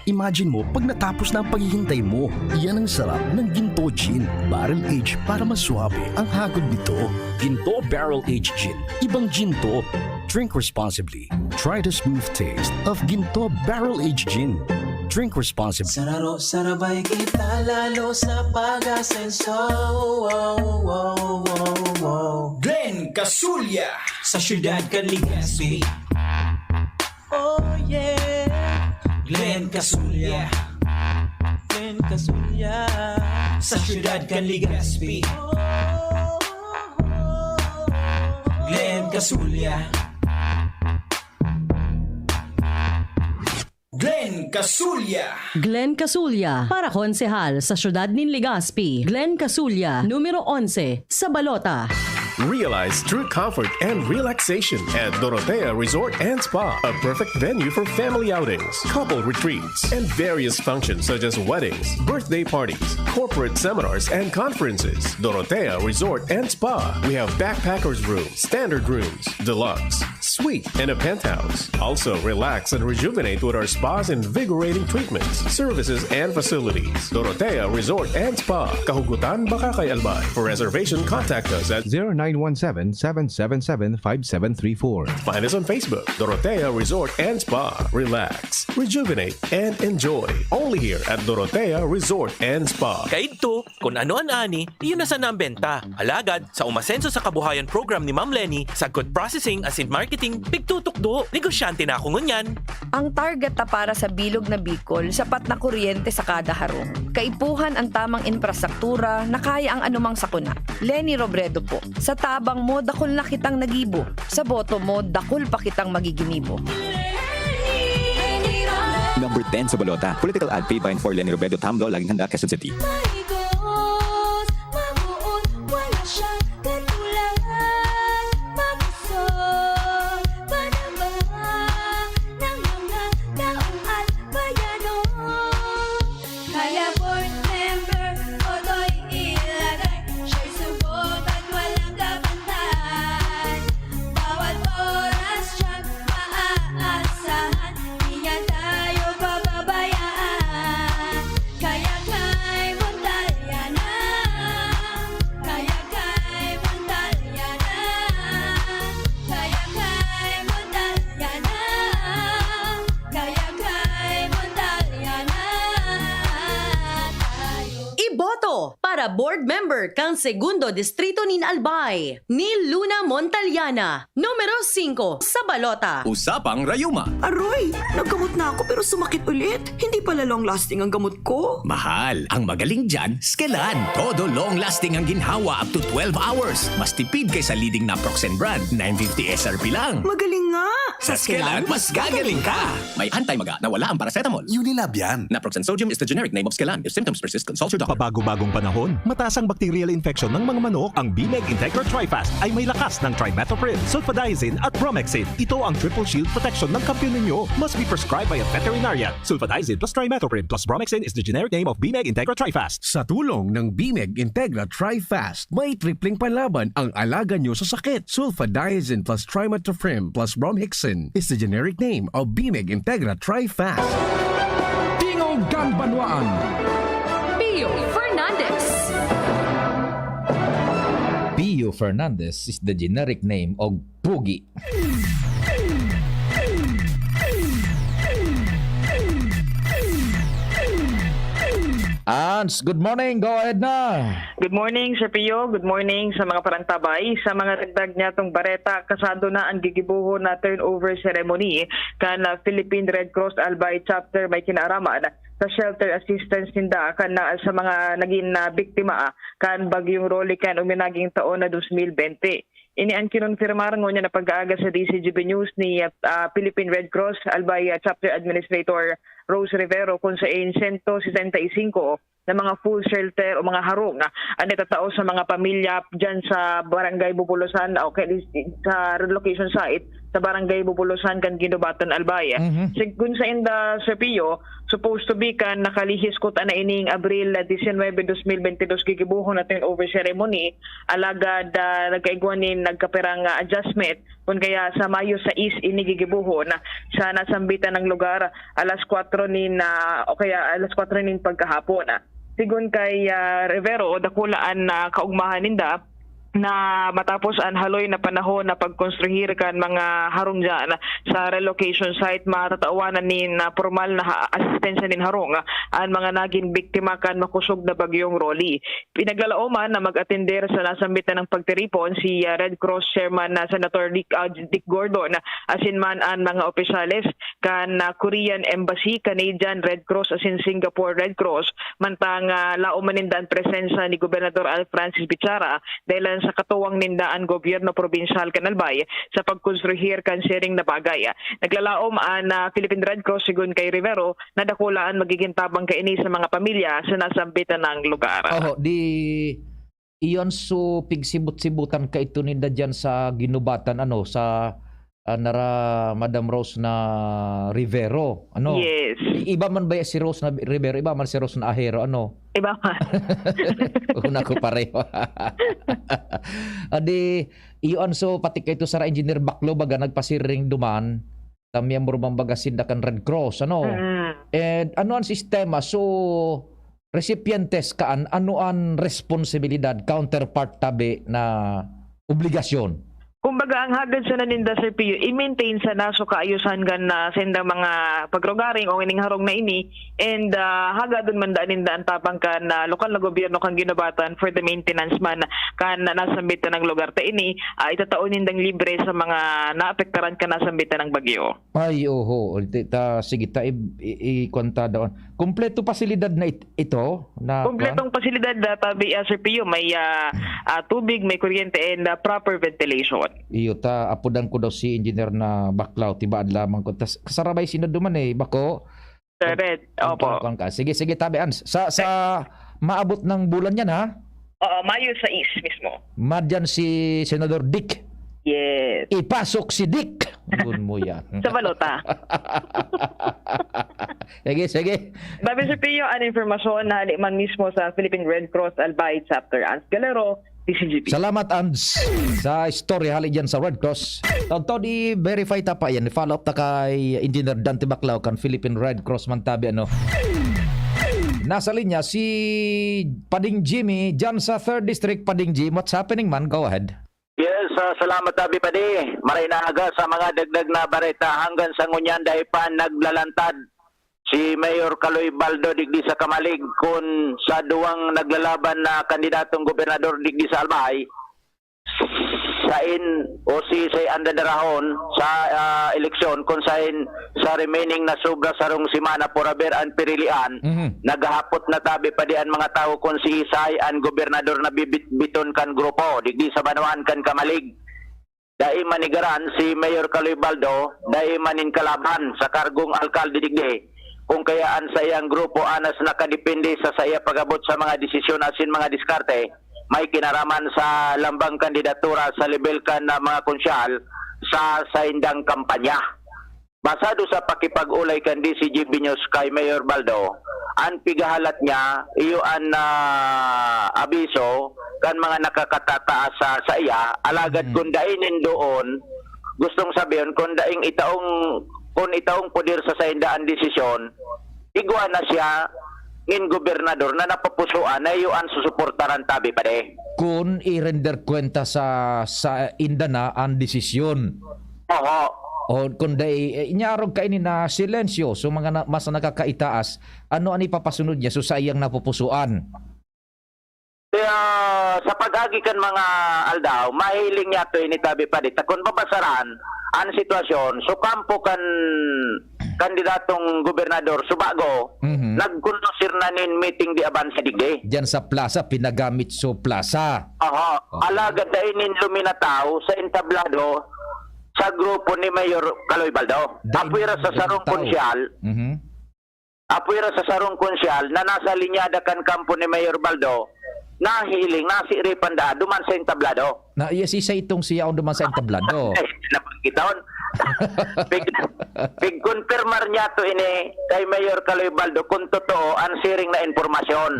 S1: Imagine mo, pag natapos na ang paghihintay mo, yan ang sarap ng Ginto Gin. Barrel Age para mas swabe ang hagod nito. Ginto Barrel Age Gin. Ibang Ginto. Drink responsibly. Try the smooth taste of Ginto Barrel Age Gin. Drink responsibly.
S11: Sararo, sarabay kita lalo sa pag-asenso.
S8: Glenn Casulya sa Siyudad Legazpi.
S11: Oh yeah. Glenn Casulya. Glenn Casulya
S8: sa Siyudad Legazpi. Glenn Casulya. Glenn Casulya.
S26: Glenn Casulya, para konsehal sa Siyudad ng Legazpi. Glenn Casulya, numero 11, sa Balota.
S27: Realize true comfort and relaxation at Dorotea Resort and Spa, a perfect venue for family outings, couple retreats, and various functions such as weddings, birthday parties, corporate seminars, and conferences. Dorotea Resort and Spa. We have backpackers rooms, standard rooms, deluxe, suite, and a penthouse. Also, relax and rejuvenate with our spas and invigorating treatments, services, and facilities. Dorotea Resort and Spa, Kahugutan, Bakakay, Albay. For reservation, contact us at
S23: 0917-777-5734.
S27: Find us on Facebook, Dorotea Resort and Spa. Relax, rejuvenate, and enjoy. Only here at Dorotea Resort and Spa.
S14: Kaidto, kung ano an ani, iyon na sa nambenta. Alagad, sa umasenso sa kabuhayan program ni Ma'am Lenny, sa good processing as in marketing, pigtutukdo. Negosyante na ako ngunyan.
S15: Ang target na para sa bilog na Bicol, sapat na kuryente sa kada harong. Kaipuhan ang tamang infrastruktura na kaya ang anumang sakuna. Lenny Robredo po. Sa tabang mo, dakol na kitang nagibo. Sa boto mo, dakol pa kitang magiginibo.
S16: Number 10 sa balota. Political ad paid by and for Lenny Robredo, Tamlo, laging handa, Quezon City.
S26: Para board member kang segundo distrito ni Albay, ni Luna Montaliana, numero 5 sa balota.
S28: Usapang Rayuma.
S29: Aroy, naggamot na ako pero sumakit ulit. Hindi pala long-lasting ang gamot ko.
S28: Mahal. Ang magaling dyan, Skelan. Todo long-lasting ang ginhawa up to 12 hours. Mas tipid kaysa leading Naproxen brand. 950 SRP lang.
S29: Magaling nga.
S28: Sa Skelan, mas gagaling ka. May anti-maga na wala ang paracetamol.
S1: Unilab yan.
S28: Naproxen sodium is the generic name of Skelan. If symptoms persist, consult your doctor.
S23: Pabago-bagong panahon, mataas ang bacterial infection ng mga manok. Ang BMEG Integra TriFast ay may lakas ng trimethoprim, sulfadiazine at bromhexin. Ito ang triple shield protection ng kampiyon ninyo. Must be prescribed by a veterinarian. Sulfadiazine plus trimethoprim plus bromhexin is the generic name of BMEG Integra TriFast.
S30: Sa tulong ng BMEG Integra TriFast, may tripling panlaban ang alaga nyo sa sakit. Sulfadiazine plus trimethoprim plus bromhexin is the generic name of BMEG Integra TriFast.
S23: Tingog Ganbanwaan.
S26: Pio Fernandez.
S23: Pio
S4: Fernandez is the generic name of Pugi. Ans, good morning. Go ahead na.
S5: Good morning, Sir Pio. Good morning sa mga parantabay. Sa mga ragdag niya itong bareta, kasado na ang gigibuho na turnover ceremony kan Philippine Red Cross Albay Chapter may kinaaraman sa shelter assistance ninda kan sa mga naging biktima kan bagyong Rolly kan uminaging taon na 2020. Ini ang kinonfirmar niya na pag-aaga sa DCGB News ni Philippine Red Cross Albay Chapter Administrator Rose Rivero kung sa 165 na mga full shelter o mga harong ang itatao sa mga pamilya dyan sa Barangay Bubulusan o sa relocation site sa Barangay Bubulusan kan Ginubatan Albay. Kung sa inda Sir Pio, supposed to be kan nakalihis ko na ining Abril 19, 2022 gigibuhon natin over ceremony alagad nagkaigwanin nagkaperang adjustment kung kaya sa Mayo 6 ini gigibuhon sa nasambitan ng lugar alas 4 nin o kaya alas 4 nin pagkahapon. Sigun kay Rivero dakulaan na kaugmahan ninda na matapos ang haloy na panahon na pagkonstruhir kan mga harong dyan sa relocation site, matatawanan nin formal na asistensya nin harong ang mga naging biktima kan makusog na bagyong Rolly. Pinaglalooman na mag-atender sa nasambitan ng pagtiripon si Red Cross Chairman na Senator Dick Gordon asin man ang mga opisyales kan Korean Embassy, Canadian Red Cross asin Singapore Red Cross mantang lauman nindan presensya ni Gobernador Al Francis Bichara dahil sa katuwang nindaan gobyerno probinsyal kan Albay sa pagkonstruhir kan sharing na bagay. Naglalaom ang Philippine Red Cross sigun kay Rivero na dakulaan magiging tabang kaini sa mga pamilya sa nasambitan ng lugar.
S4: Iyon so pigsibut-sibutan ka ito ninda dyan sa Ginubatan sa nara Madam Rose na Rivero
S5: Yes.
S4: Iba man ba si Rose na Rivero, iba man si Rose na Ahero
S5: Iba man.
S4: Una ko pareho. Adi iyon so pati kay ito sa Engineer Baklo baga nagpasiring duman ta miyembro man baga sindakan Red Cross and ano ang sistema so recipientes kaan ano ang responsibilidad counterpart tabi na obligasyon.
S5: Kumbaga ang hagad sa naninda Sir Pio, i-maintain sa naso kaayusan gan na senda mga pagrogaring o ining harong na ini and hagadon man daan ninda ang tapang kan lokal na gobyerno kan Ginubatan for the maintenance man kan nasambitan ng lugar ta ini itataon nindang libre sa mga naapektaran kan nasambitan ng bagyo.
S4: Ay sige ta i-konta doon. Kumpleto pasilidad na ito na
S5: kumpletong pasilidad tabi Sir Pio, may tubig, may kuryente and proper ventilation.
S4: Iyo ta apudan ko daw si engineer na Baklaw tibaad lamang ko kasarabay sinod duman bako
S5: Red, opo.
S4: Sige tabi ans sa maabot ng bulan yan
S5: Oo, Mayo 6 mismo.
S4: Madyan si Senador Dick.
S5: Yes.
S4: Ipasok si Dick. Gun mo yan.
S5: Sa balota.
S4: Sige.
S5: Babi Sir Pio, ang informasyon na man mismo sa Philippine Red Cross Albay Chapter Ans Galero, DCGP.
S4: Salamat Ans sa story hali dyan sa Red Cross. Taon i-verify ta pa yan. Follow up ta kay Engineer Dante Baclao kan Philippine Red Cross man tabi Nasa linya si Pading Jimmy dyan sa 3rd District. Pading Jim, what's happening man? Go ahead.
S7: Yes, salamat tabi padi. Maray na aga sa mga dagdag na bareta hanggang sa ngunyan dahil pa naglalantad si Mayor Caloy Baldo digdi sa Kamalig kung sa duwang naglalaban na kandidatong gobernador digdi sa Albay sain o si Say Andadarahon sa eleksyon kung sain sa remaining na sobra sarong simana poraber an pirilian naghahapot na tabi pa dian mga tao kung si Isay an gobernador na biton kan grupo digdi sa Banawan kan Kamalig dai manigaran si Mayor Caloy Baldo dai manin kalaban sa kargong alkalde digdi kung kayaan sa iyang grupo anas nakadepende sa iya pagabot sa mga desisyon asin mga diskarte may kinaraman sa lambang kandidatura sa level kan na mga konsyal sa indang kampanya. Basado sa pakipag-ulay kan DCGB News kay Mayor Baldo, ang pigahalat niya iyo an abiso kan mga nakakatataas sa iya alagad kung dainin doon gustong sabihin kung daing itaong poder sa indaan desisyon igwa na siya ngin gobernador na napapusuan na yuan susuportaran tabi pa de.
S4: Kung i-render kwenta sa inda na ang desisyon.
S7: Oo.
S4: O kung day inyarog kainin na silensyo so mga mas nakakaitaas, ano ani papasunod niya so sayang napupusuan.
S7: Kaya sa pag-agi kan mga aldaw, mahiling niya to ini tabi pa de. Kung babasaran ang sitwasyon, so kampo kan kandidatong gobernador Subago, nagkondusir na nin meeting di aban sa digde.
S4: Diyan sa plaza, pinagamit so plaza.
S7: Alagad na inin luminataw sa entablado sa grupo ni Mayor Kaloy Baldo. Apuira sa sarong konsyal, apuira sa sarong konsyal na nasa linyada kan kampo ni Mayor Baldo, nahiling, nasiripan da, duman sa entablado.
S4: Na yes, isa itong siya duman sa entablado.
S7: Napagkitaon. Pig-confirmar niya to ini kay Mayor Kaloy Baldo kung totoo ang siring na informasyon.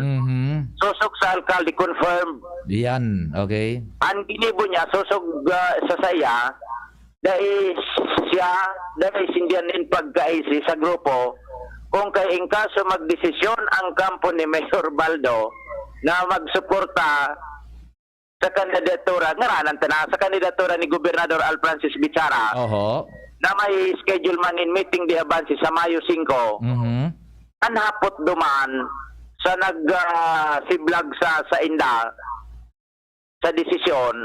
S7: Susog sa alkalde confirm.
S4: Yan, okay.
S7: Ang ginibo niya, susog sa saya, dahil sindihan din pagkaisi sa grupo, kung kay kaso magdesisyon ang kampo ni Mayor Baldo na magsuporta sa kandidatura, ngaranan na sa kandidatura ni Gobernador Al Francis Bichara, na may schedule man in meeting di Abansi sa Mayo 5, anhapot duman sa siblag sa inda sa desisyon,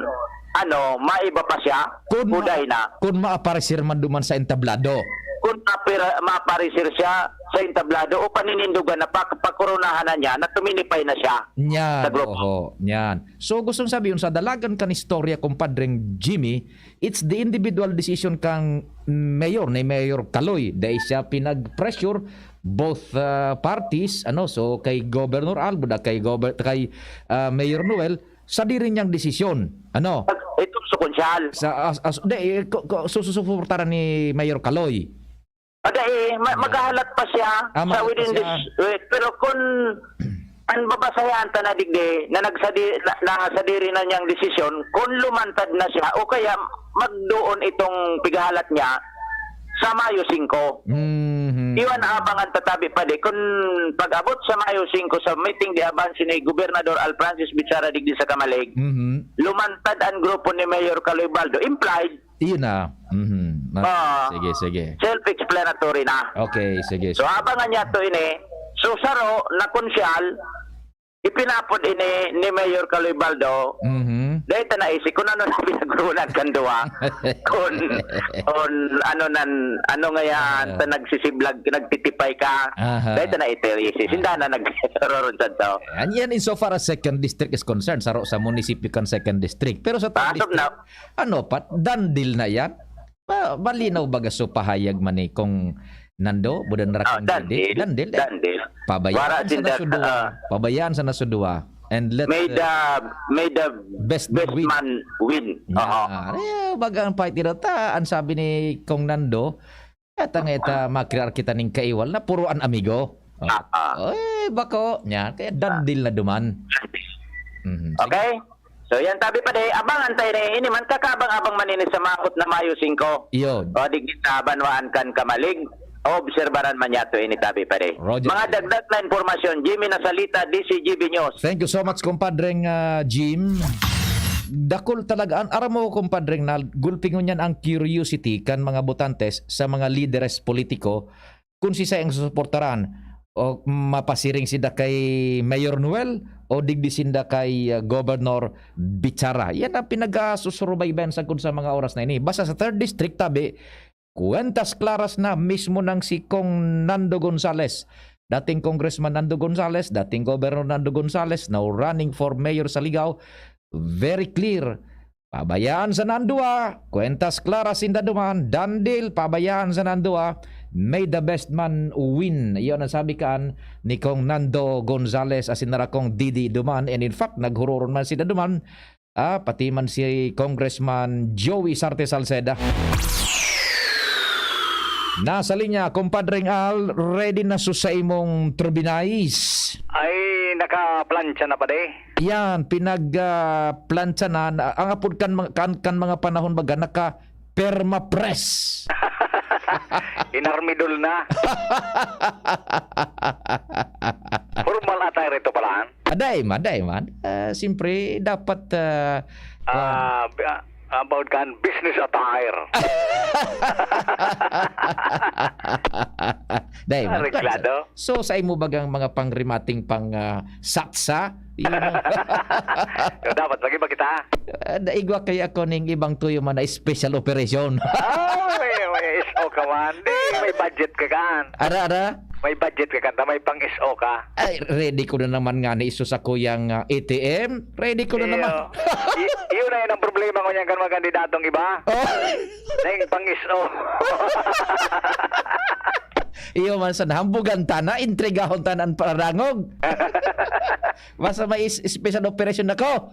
S7: maiba pa siya, kuday na.
S4: Kung maaparisir man duman sa entablado.
S7: Kung maaparisir siya sa entablado o paninindugan na pakurunahan na niya na tuminipay na siya
S4: Nyan,
S7: sa grupo.
S4: Nyan. So gustong sabihin sa dalagan kan istorya kumpadreng Jimmy, it's the individual decision kang mayor ni Mayor Kaloy dahil siya pinag-pressure both parties so kay Governor Albo da kay Mayor Noel sa diri niyang desisyon.
S7: Itong sukonsyal.
S4: Susuportaran ni Mayor Kaloy.
S7: Maghahalat pa siya sa within this week. Pero kung ang babasayan ta na digde na nakasadiri na niyang desisyon, kung lumantad na siya o kaya magdoon itong pigahalat niya sa Mayo 5. Iwan abangan tatabi pa de. Kung pag-abot sa Mayo 5 sa meeting di Abansi ni Gobernador Al Francis Bichara digdi sa Kamalig, lumantad ang grupo ni Mayor Kaloy Baldo. Implied.
S4: Iyon na. Sige.
S7: Self-explanatory na.
S4: Okay, sige.
S7: So abangan niya to ini. So saro na konsyal, ipinapod ini ni Mayor Kaloy Baldo. Dahil ta naisip kung ano na pinagrunan kanduwa. Kung ano nga yan, ta nagsisiblag, nagtitipay ka. Dahil ta naitirisis. Hindi na nagkaroon sa to.
S4: Yan insofar as second district is concerned, sa munisipyo kan second district. Pero sa third district, dandil na yan? Malinaw baga so pahayag man kung nando, budan rakang dandil. Pabayaan sa nasudua. And let
S7: may the best man win.
S4: Bagang fight ta ang sabi ni Kong Nando, eta makrear kita ning kaiwal na puruan amigo. Bako nya kaya dandil na duman.
S7: Okay? So yan tabi pa de, abangan tayo ini man kakabang-abang manini sa makot na Mayo 5.
S4: Iyon.
S7: O digita banwaan kan Kamalig. Obserbaran man yato ini tabi pa de. Mga dagdag na informasyon, Jimmy Nasalita, DCGB News.
S4: Thank you so much kumpadreng Jim. Dakol talaga aram mo kumpadreng na gulpingon yan ang curiosity kan mga botantes sa mga lideres politiko kung sisa ang susuportaran o mapasiring sida kay Mayor Noel o digdi sinda kay Governor Bichara. Yan ang pinag-susurbayban sa mga oras na ini. Basta sa 3rd district tabi, kuwentas klaras na mismo ng si Kong Nando Gonzales. Dating Congressman Nando Gonzales, dating Governor Nando Gonzales, now running for Mayor sa Ligao. Very clear. Pabayaan sa Nandua, kuwentas klaras inda duman, dandil, pabayaan sa Nandua, may the best man win. Iyon ang sabi kaan ni Kong Nando Gonzales asin na kong Didi duman. And in fact, naghuroron man sila duman, pati man si Congressman Joey Sarte Salceda. Nasa linya, kumpadreng Al, ready na sa imong turbinais?
S6: Ay, naka-plancha na pa de.
S4: Yan, pinag-plancha na. Ang apod kan mga panahon baga, naka-perma-press.
S7: Inarmidol na. Formal attire ito pala.
S4: Aday man. Siyempre, dapat...
S7: About kan business attire.
S4: Day man.
S7: Reklado.
S4: So, sa imo bagang mga pangrimating satsa?
S7: Dapat lagi ba kita?
S4: Daigwa kay ako ning ibang tuyo man na special operation.
S7: May SO ka man. May budget ka kan.
S4: Ara?
S7: May budget ka kan. May pang SO ka.
S4: Ay, ready ko na naman nga ni iso sa kuyang ATM. Ready ko na naman.
S7: Iyon na yun ang problema ko niyan kan mga kandidatong iba. Nang pang SO.
S4: Iyo man sa hambugan tana, intrigahon tanan parangog. Basta may special operation ako.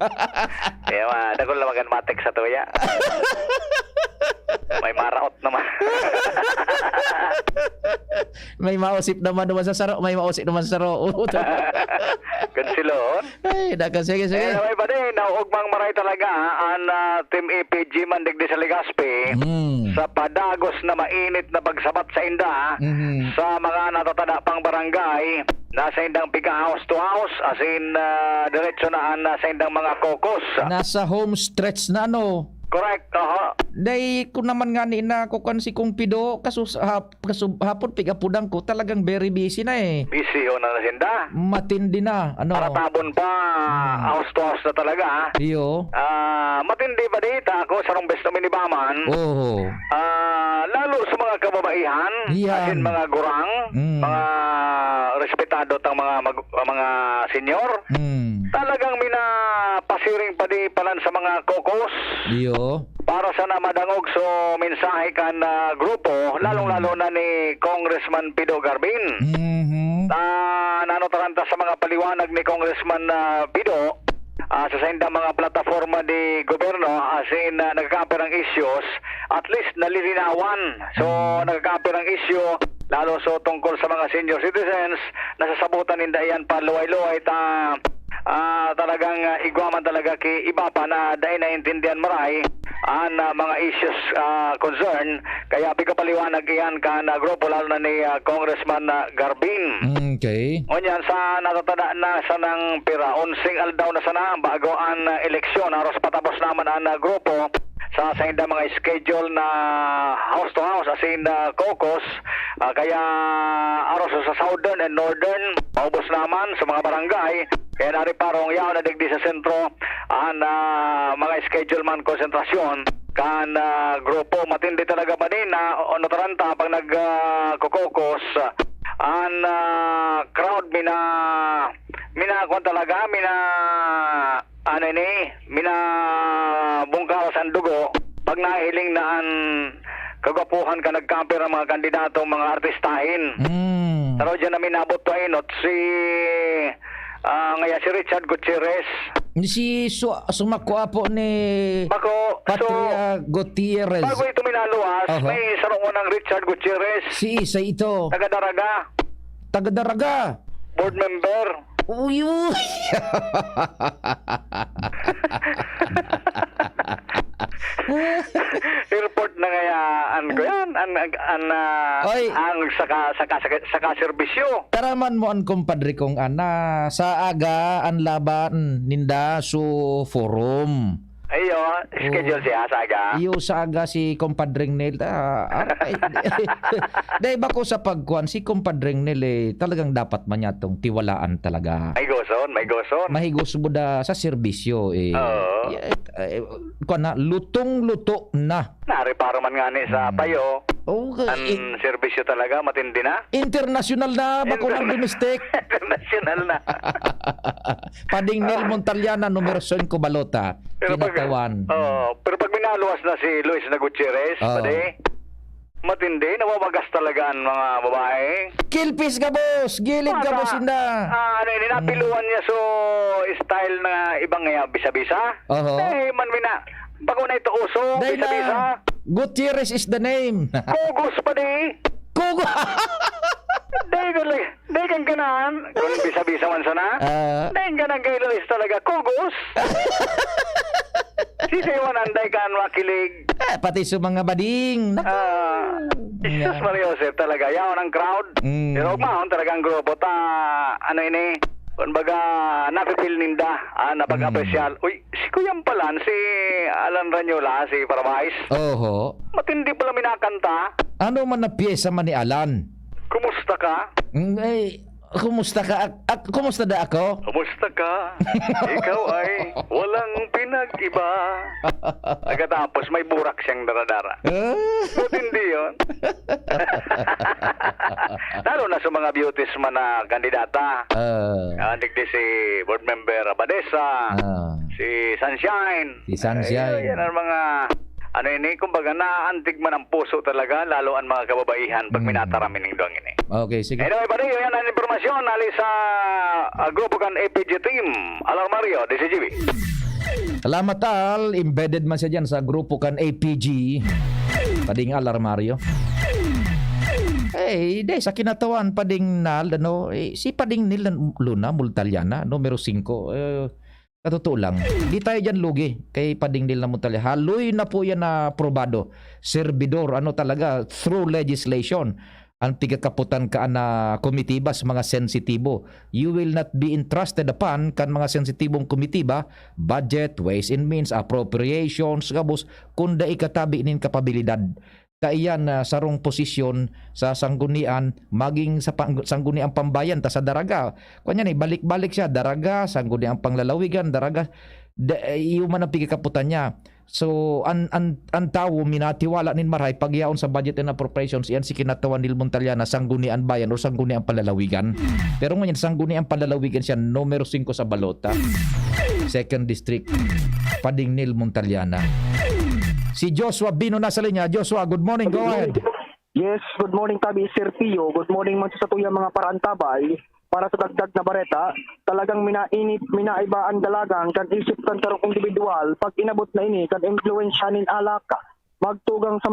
S7: Kaya dagol na magan matik sa tuya. May maraot naman.
S4: May mausip naman sa saro. May mausip naman sa saro.
S7: Kansilon.
S4: Ay, sige.
S7: May ba din, nauugmang maray talaga ang Team APG Mandigdi sa Legazpi sa padagos na mainit na pagsabat sa inda sa mga natatada pang barangay nasa indang pika house to house as in diretso na nasa indang mga kokos.
S4: Nasa home stretch na ano.
S7: Correct,
S4: Day ko naman nga ni na kukan si Kung Pido hapon pigapudang ko talagang very busy na eh.
S7: Busy na sinda.
S4: Matindi na. Ano?
S7: Paratabon pa, house to house na talaga.
S4: Iyo.
S7: Matindi ba dito ako sa rumbes na minibaman?
S4: Oo.
S7: Lalo sa mga kababaihan, as in mga gurang, mga respetado tang mga senior. Talagang minapasiring pa di palan sa mga kokos.
S4: Iyo.
S7: Para sa namadangog so mensahe kan grupo, lalong-lalo na ni Congressman Pido Garbin. Nanotaranta sa mga paliwanag ni Congressman Pido sa saindang mga plataforma di gobyerno as in nagkakapirang issues, at least nalilinawan. So nagkakapirang issue lalo so tungkol sa mga senior citizens, nasasabutan ninda yan pa luway-luway talagang igwaman talaga kay iba pa na dahil naintindihan maray ang mga issues concern, kaya pigapaliwanag yan ka na grupo lalo na ni Congressman Garbin.
S4: Okay.
S7: Ngunyan sa natatada na sa nang pira, unsing aldaw na sana bago ang eleksyon, aros patapos naman ang grupo sa inda mga schedule na house to house as in caucus, kaya aros sa southern and northern maubos naman sa mga barangay, kaya nariparong yaw na digdi sa sentro ang mga schedule man konsentrasyon kan grupo. Matindi talaga pa din na notaranta pag nag-caucus ang crowd mina bungkawas ang dugo pag nahiling na ang kagapuhan ka nagkamper ang mga kandidato, mga artistahin. Pero dyan namin nabot pa inot si Richard Gutierrez.
S4: Si sumakwa po ni Patria Gutierrez.
S7: Bago ito minaluwas, may sarungon ng Richard Gutierrez.
S4: Si isa ito.
S7: Taga-Daraga. Board member.
S4: Uy.
S7: Airport na ngayaan ko yan ang saka serbisyo.
S4: Taraman mo ang kumpadre kong sa aga ang laban ninda su forum.
S7: Ayo, schedule siya sa aga.
S4: Iyo sa aga si kumpadring Nel. Dahil ba ko sa pagkuhan si kumpadring Nel talagang dapat man niya tong tiwalaan talaga.
S7: May goson.
S4: Mahigos mo da sa serbisyo kuana lutong-luto na.
S7: Nariparo man nga ni sa payo. Ang serbisyo talaga matindi na.
S4: International na bako ng domestic.
S7: International na.
S4: Pading Nel Montaliana numero 5 balota. Kinatawan.
S7: Pero pag minaluwas na si Luis na Gutierrez, matindi, nawawagas talaga ang mga babae.
S4: Kilpis ka boss! Gilid ka boss inda!
S7: Napiluan niya so style na ibang bisa-bisa. Man bago na ito uso, bisa-bisa.
S4: Gutierrez is the name.
S7: Kugos pa di.
S4: Kugos!
S7: Dahil kang ganaan, kung bisa-bisa man sana, dahil ganang kay Luis talaga, kugos.
S6: Sisiwan anday kan wakilig.
S4: Pati sa mga bading.
S6: Jesus Maria Joseph talaga. Yaw ng crowd. Pero mahon talagang grupo. Ano ini? Kumbaga, napipil ninda. Napag-apresyal. Uy, si Kuyang Palan, si Alan Ranyola, si Paramais.
S4: Oho.
S6: Matindi pala minakanta.
S4: Ano man na piyesa man ni Alan?
S6: Kumusta ka?
S4: Kumusta ka? Kumusta da ako?
S6: Kumusta ka? Ikaw ay walang pinag-iba. Pagkatapos may burak siyang daradara. Matindi yun. Lalo na sa mga beauties man na kandidata. Digdi si board member Abadesa, si Sunshine.
S4: Si Sunshine.
S6: Yan ang mga... Ano ini, kumbaga naantig man ang puso talaga, lalo ang mga kababaihan pag minataramin ng doang ini.
S4: Okay, sige.
S6: Anyway, pare, yan ang informasyon nali sa grupo kan APG team. Alar Mario, DCGB.
S4: Salamat Al, embedded man siya dyan sa grupo kan APG. Pading Alar Mario. Sa kinatawan pading Nal, si pading Nil Luna Multalyana, numero 5. Katotoo lang, di tayo dyan lugi kay Pading Nil na Multalyana. Haloy na po yan na probado. Servidor, talaga, through legislation. Ang tigakaputan ka na komitiba sa mga sensitibo. You will not be entrusted upon kan mga sensitibong komitiba, budget, ways and means, appropriations, kabus, kunda ikatabi nin kapabilidad. Kaiyan sarong posisyon sa sanggunian maging sa sangguniang pambayan ta sa daraga. Kunya ni balik-balik siya daraga, sangguniang panglalawigan, daraga iyo man ang pigikaputan niya. So ang tao minatiwala nin maray pagyaon sa budget and appropriations iyan si kinatawan Nil Multalyana sanggunian bayan o sangguniang panlalawigan. Pero ngayon sangguniang panlalawigan siya numero 5 sa balota. Second district Pading Nil Multalyana. Si Joshua Bino nasa linya. Joshua, good morning. Go ahead.
S9: Yes, good morning Tabi, Sir Pio. Good morning man sa tuyang mga parantabay. Para sa dagdag na bareta, talagang minaiba ang dalagang kan isip kan tarong individual pag inabot na ini kan influensyanin alaka. Magtugang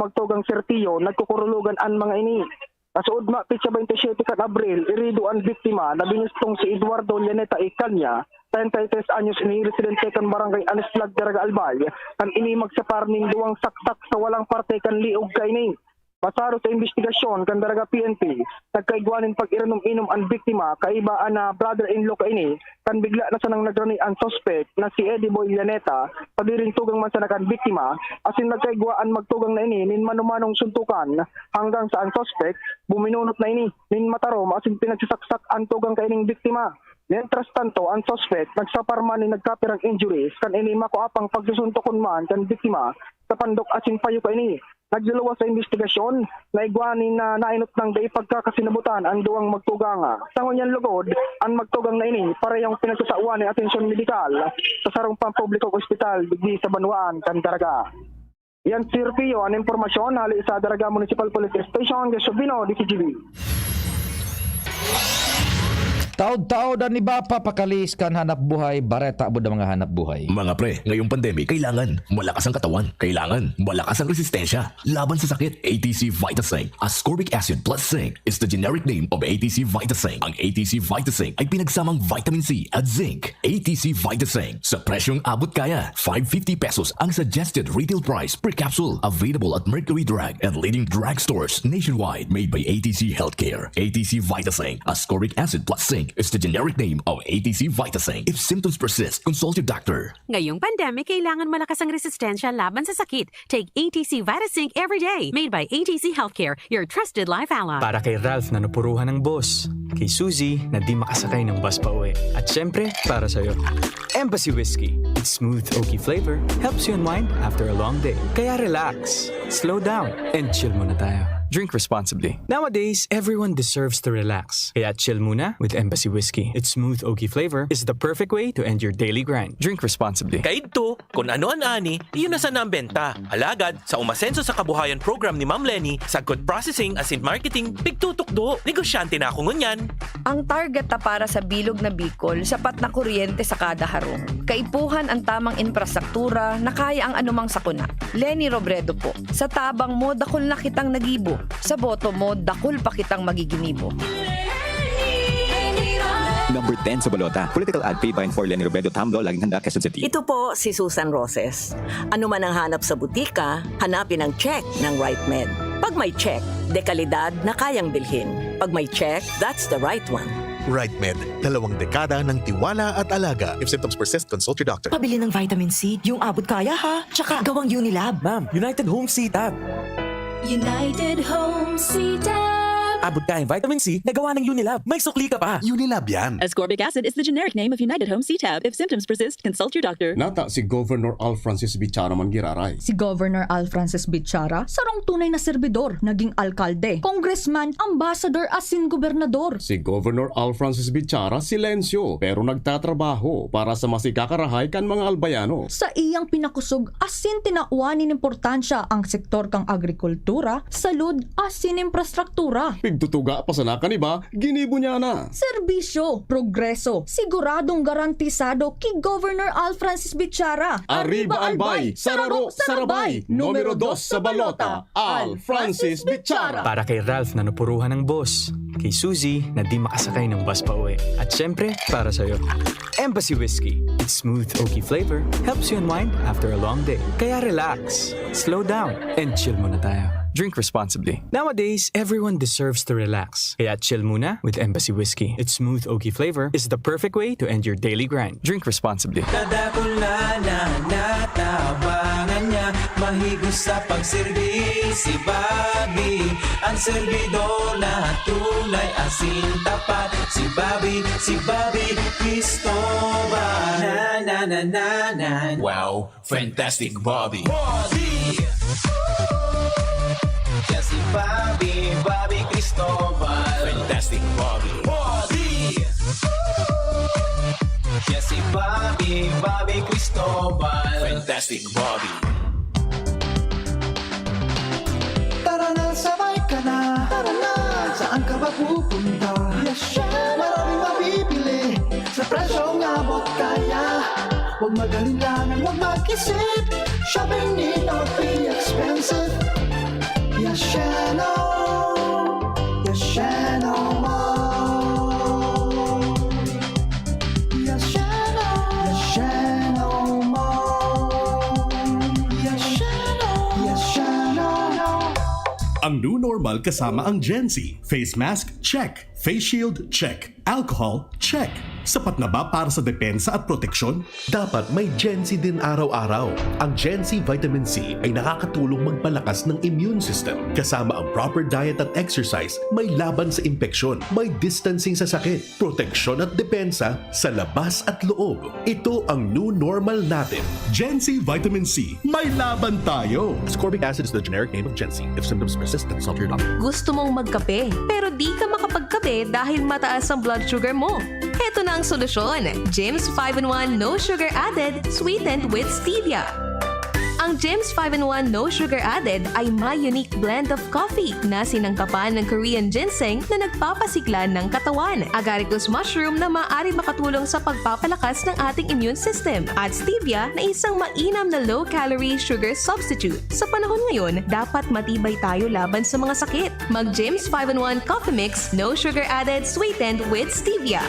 S9: Sir Pio, nagkukurulugan ang mga ini. Kasuod ma pitsa 27 kan Abril, irido ang biktima na binistong si Eduardo Llaneta Icanya, 33 anyos ini residente kan barangay Anislag Daraga Albay, kan ini magsapar ning duwang saksak sa walang parte kan liog kay ni. Pasaro sa investigasyon kan Daraga PNP, nagkaigwanin pag irinom-inom ang biktima kaibaan na brother-in-law kay ni, kan bigla na sanang nagrani ang suspect na si Eddie Boy Llaneta, padiring tugang man sa nakan biktima, asin nagkaigwaan magtugang na ini, nin manumanong suntukan hanggang sa ang suspect, buminunot na ini, nin matarom asin pinagsasaksak ang tugang kay ning biktima. Mientras tanto, ang suspect nagsaparman ni nagkapirang injuries kan ini makuapang pagsusuntukon man kan biktima sa pandok asin payo ka ini. Nagdalawa sa investigasyon na igwanin na nainot ng day pagkakasinabutan ang duwang magtuganga. Sa ngunyan lugod, ang magtugang na ini parehong pinagsasawa ni atensyon medikal sa sarong pampublikong ospital digdi sa Banwaan, Daraga. Yan Sir Pio, ang informasyon hali sa Daraga Municipal Police Station, Gasubino, DCGB.
S4: Taod-taod ni ba papakalis kan hanap buhay, bareta mo mga hanap buhay.
S28: Mga pre, ngayong pandemic, kailangan malakas ang katawan. Kailangan malakas ang resistensya. Laban sa sakit, ATC Vitasync. Ascorbic acid plus zinc is the generic name of ATC Vitasync. Ang ATC Vitasync ay pinagsamang vitamin C at zinc. ATC Vitasync. Sa presyong abot kaya, 550 pesos ang suggested retail price per capsule. Available at Mercury Drug and leading drugstores nationwide. Made by ATC Healthcare. ATC Vitasync. Ascorbic acid plus zinc is the generic name of ATC Vitasync. If symptoms persist, consult your doctor.
S10: Ngayong pandemic, kailangan malakas ang resistensya laban sa sakit. Take ATC Vitasync every day. Made by ATC Healthcare, your trusted life ally.
S12: Para kay Ralph na napuruhan ng boss. Kay Suzy na di makasakay ng bus pa uwi. At syempre, para sa'yo. Embassy Whiskey. Its smooth, oaky flavor helps you unwind after a long day. Kaya relax, slow down, and chill muna tayo. Drink responsibly. Nowadays, everyone deserves to relax. Kaya chill muna with Embassy Whiskey. Its smooth, oaky flavor is the perfect way to end your daily grind. Drink responsibly.
S14: Kaidto, kung ano ang ani, iyon na sa nambenta. Alagad, sa umasenso sa kabuhayan program ni Ma'am Lenny, sa good processing as in marketing, pigtutukdo. Negosyante na ako ngunyan.
S15: Ang target na para sa bilog na Bicol, sapat na kuryente sa kada harong. Kaipuhan ang tamang infrastruktura na kaya ang anumang sakuna. Lenny Robredo po. Sa tabang mo, dakol na kitang nagibo. Sa boto mo, dakol pa kitang magiginibo.
S11: Lenny Robredo.
S16: Number 10 sa balota. Political ad paid by and for Lenny Robredo, Tamlo, Laging Handa, Quezon City.
S3: Ito po si Susan Roses. Ano man ang hanap sa butika, hanapin ang check ng RightMed. Pag may check, dekalidad na kayang bilhin. Pag may check, that's the right one.
S13: RightMed, 2 dekada ng tiwala at alaga. If symptoms persist, consult your doctor.
S29: Pabili ng vitamin C, yung abot kaya ha. Tsaka gawang Unilab.
S17: Ma'am, United Home C-Tab.
S11: United Home C-Tab.
S17: Abot ka yung vitamin C na gawa ng Unilab. May sukli ka pa.
S13: Unilab yan.
S18: Ascorbic acid is the generic name of United Home C-Tab. If symptoms persist, consult your doctor.
S2: Nata si Governor Al Francis Bichara Mangiraray.
S19: Si Governor Al Francis Bichara, sarong tunay na serbidor, naging alkalde, congressman, ambassador, asin gobernador.
S2: Si Governor Al Francis Bichara silensyo pero nagtatrabaho para sa masikakarahay kan mga albayano.
S19: Sa iyang pinakusog, asin tinauanin importansya ang sektor kang agrikultura, salud, asin infrastruktura.
S2: Pigtutuga pa sa nakaniba, ginibo niya na.
S19: Serbisyo, progreso, siguradong garantisado kay Governor Al Francis Bichara.
S2: Arriba Albay, Sararo, Sarabay, numero 2 sa balota, Al Francis Bichara.
S12: Para kay Ralph na napuruhan ng boss, kay Suzy na di makasakay ng bus pa uwi, at syempre, para sa'yo. Embassy Whiskey. Its smooth, oaky flavor helps you unwind after a long day. Kaya relax, slow down, and chill muna tayo. Drink responsibly. Nowadays, everyone deserves to relax. Kaya chill muna with Embassy Whiskey. Its smooth, oaky flavor is the perfect way to end your daily grind. Drink responsibly.
S11: Kadakula na natabangan niya, mahigos sa pagserbi si Bobby. Ang servidor na tulay asin tapat, si Bobby Cristobal. Na na na na na. Wow, fantastic Bobby. Yes, si Bobby Cristobal. Fantastic Bobby. Yes, si Bobby Cristobal. Fantastic Bobby.
S19: Tara na, sabay ka na. Tara na, saan ka ba pupunta? Yes, maraming mabibili sa presyong abot kaya. Huwag magalinlangan, huwag mag-isip. Shopping need not be expensive. Yes,
S23: Ang new normal kasama ang Gen Z. Face mask? Check. Face shield? Check. Alcohol? Check. Sapat na ba para sa depensa at proteksyon?
S27: Dapat may Gen Z din araw-araw. Ang Gen Z Vitamin C ay nakakatulong magpalakas ng immune system. Kasama ang proper diet at exercise, may laban sa impeksyon, may distancing sa sakit, proteksyon at depensa sa labas at loob. Ito ang new normal natin.
S23: Gen Z Vitamin C. May laban tayo!
S13: Ascorbic acid is the generic name of Gen Z. If symptoms persist, consult your doctor.
S15: Gusto mong magkape, pero di ka makapagkape dahil mataas ang blood sugar mo. Ito na ang solusyon. Jims 5-in-1 No Sugar Added, sweetened with stevia. Ang Jims 5-in-1 No Sugar Added ay may unique blend of coffee na sinangkapan ng Korean ginseng na nagpapasigla ng katawan, agaricus mushroom na maaari makatulong sa pagpapalakas ng ating immune system, at stevia na isang mainam na low-calorie sugar substitute. Sa panahon ngayon, dapat matibay tayo laban sa mga sakit. Mag Jims 5-in-1 Coffee Mix No Sugar Added, sweetened with stevia.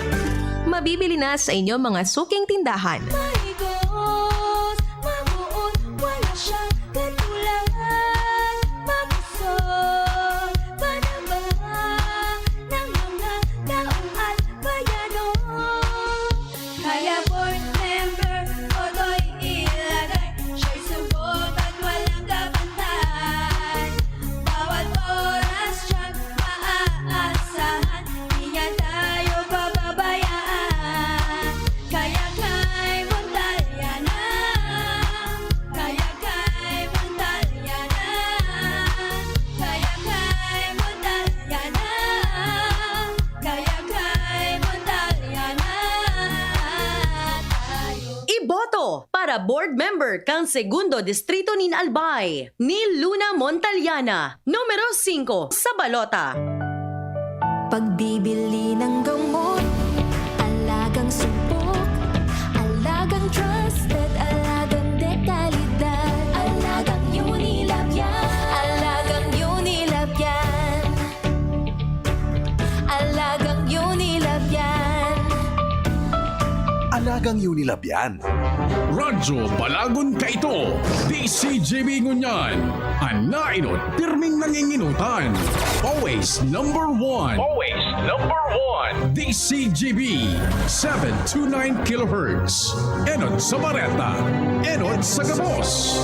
S15: Mabibili na sa inyong mga suking tindahan.
S26: Para board member kang segundo distrito ni Albay, ni Luna Montaliana, numero 5 sa balota.
S11: Pagbibili ng gamot, alagang subok, alagang trusted, alagang dekalidad, alagang Unilab yan, alagang Unilab yan, alagang Unilab yan.
S1: Alagang Unilab yan.
S5: Radyo Balagon Kaito, DCGB Ngunyan, Anainot, Pirming Nanginginutan, always number one.
S14: Always number one.
S5: DCGB, 729 kHz, Enod sa Bareta, Enod sa Gabos.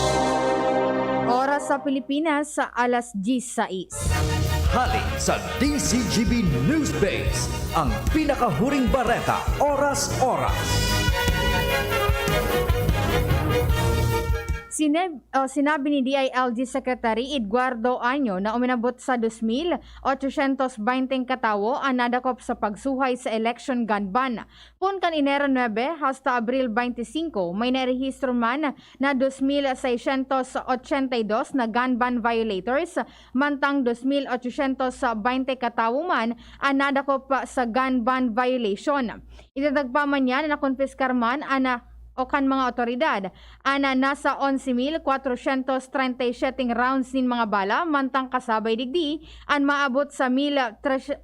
S7: Oras sa Pilipinas sa alas 10:06.
S8: Hali sa DCGB News Base, ang pinakahuring bareta, oras-oras.
S7: Sinabi ni DILG Secretary Eduardo Año na uminabot sa 2,820 katawo ang nadakop sa pagsuhay sa election gun ban. Punkan Enero 9 hasta Abril 25, may narehistro man na 2,682 na gun ban violators, mantang 2,820 katawo man ang nadakop sa gun ban violation. Itadagpa man yan na konfiskar man o kan mga otoridad. Ana nasa 11,437 rounds nin mga bala, mantang kasabay digdi, ang maabot sa 1,033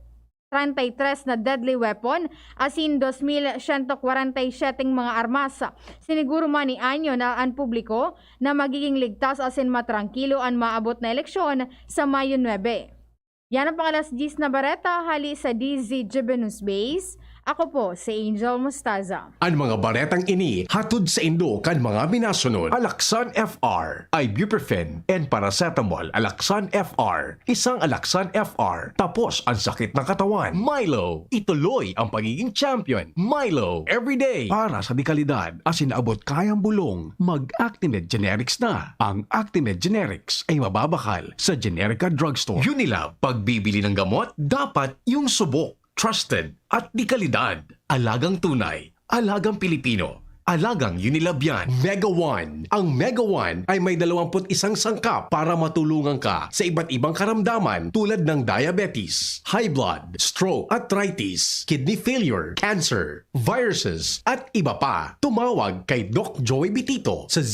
S7: na deadly weapon, asin 2,147 mga armas. Siniguro man ni Año na ang publiko na magiging ligtas asin matrangkilo ang maabot na eleksyon sa Mayo 9. Yan ang pangalas 10 na bareta, hali sa DZGB News Base. Ako po si Angel Mustaza.
S23: Ang mga baretang ini hatod sa Indo kan mga minasunod. Alaksan FR, ibuprofen and paracetamol. Alaksan FR, isang Alaksan FR. Tapos ang sakit ng katawan. Milo, ituloy ang pagiging champion. Milo, everyday. Para sa dekalidad, asin naabot kayang bulong, mag-Actimед Generics na. Ang Actimed Generics ay mababakal sa Generica Drugstore. Unilab, pagbibili ng gamot, dapat yung subok. Trusted at di kalidad. Alagang tunay. Alagang Pilipino. Alagang Unilab yan. Mega One. Ang Mega One ay may 21 sangkap para matulungan ka sa iba't ibang karamdaman tulad ng diabetes, high blood, stroke, arthritis, kidney failure, cancer, viruses, at iba pa. Tumawag kay Doc Joey Bitito sa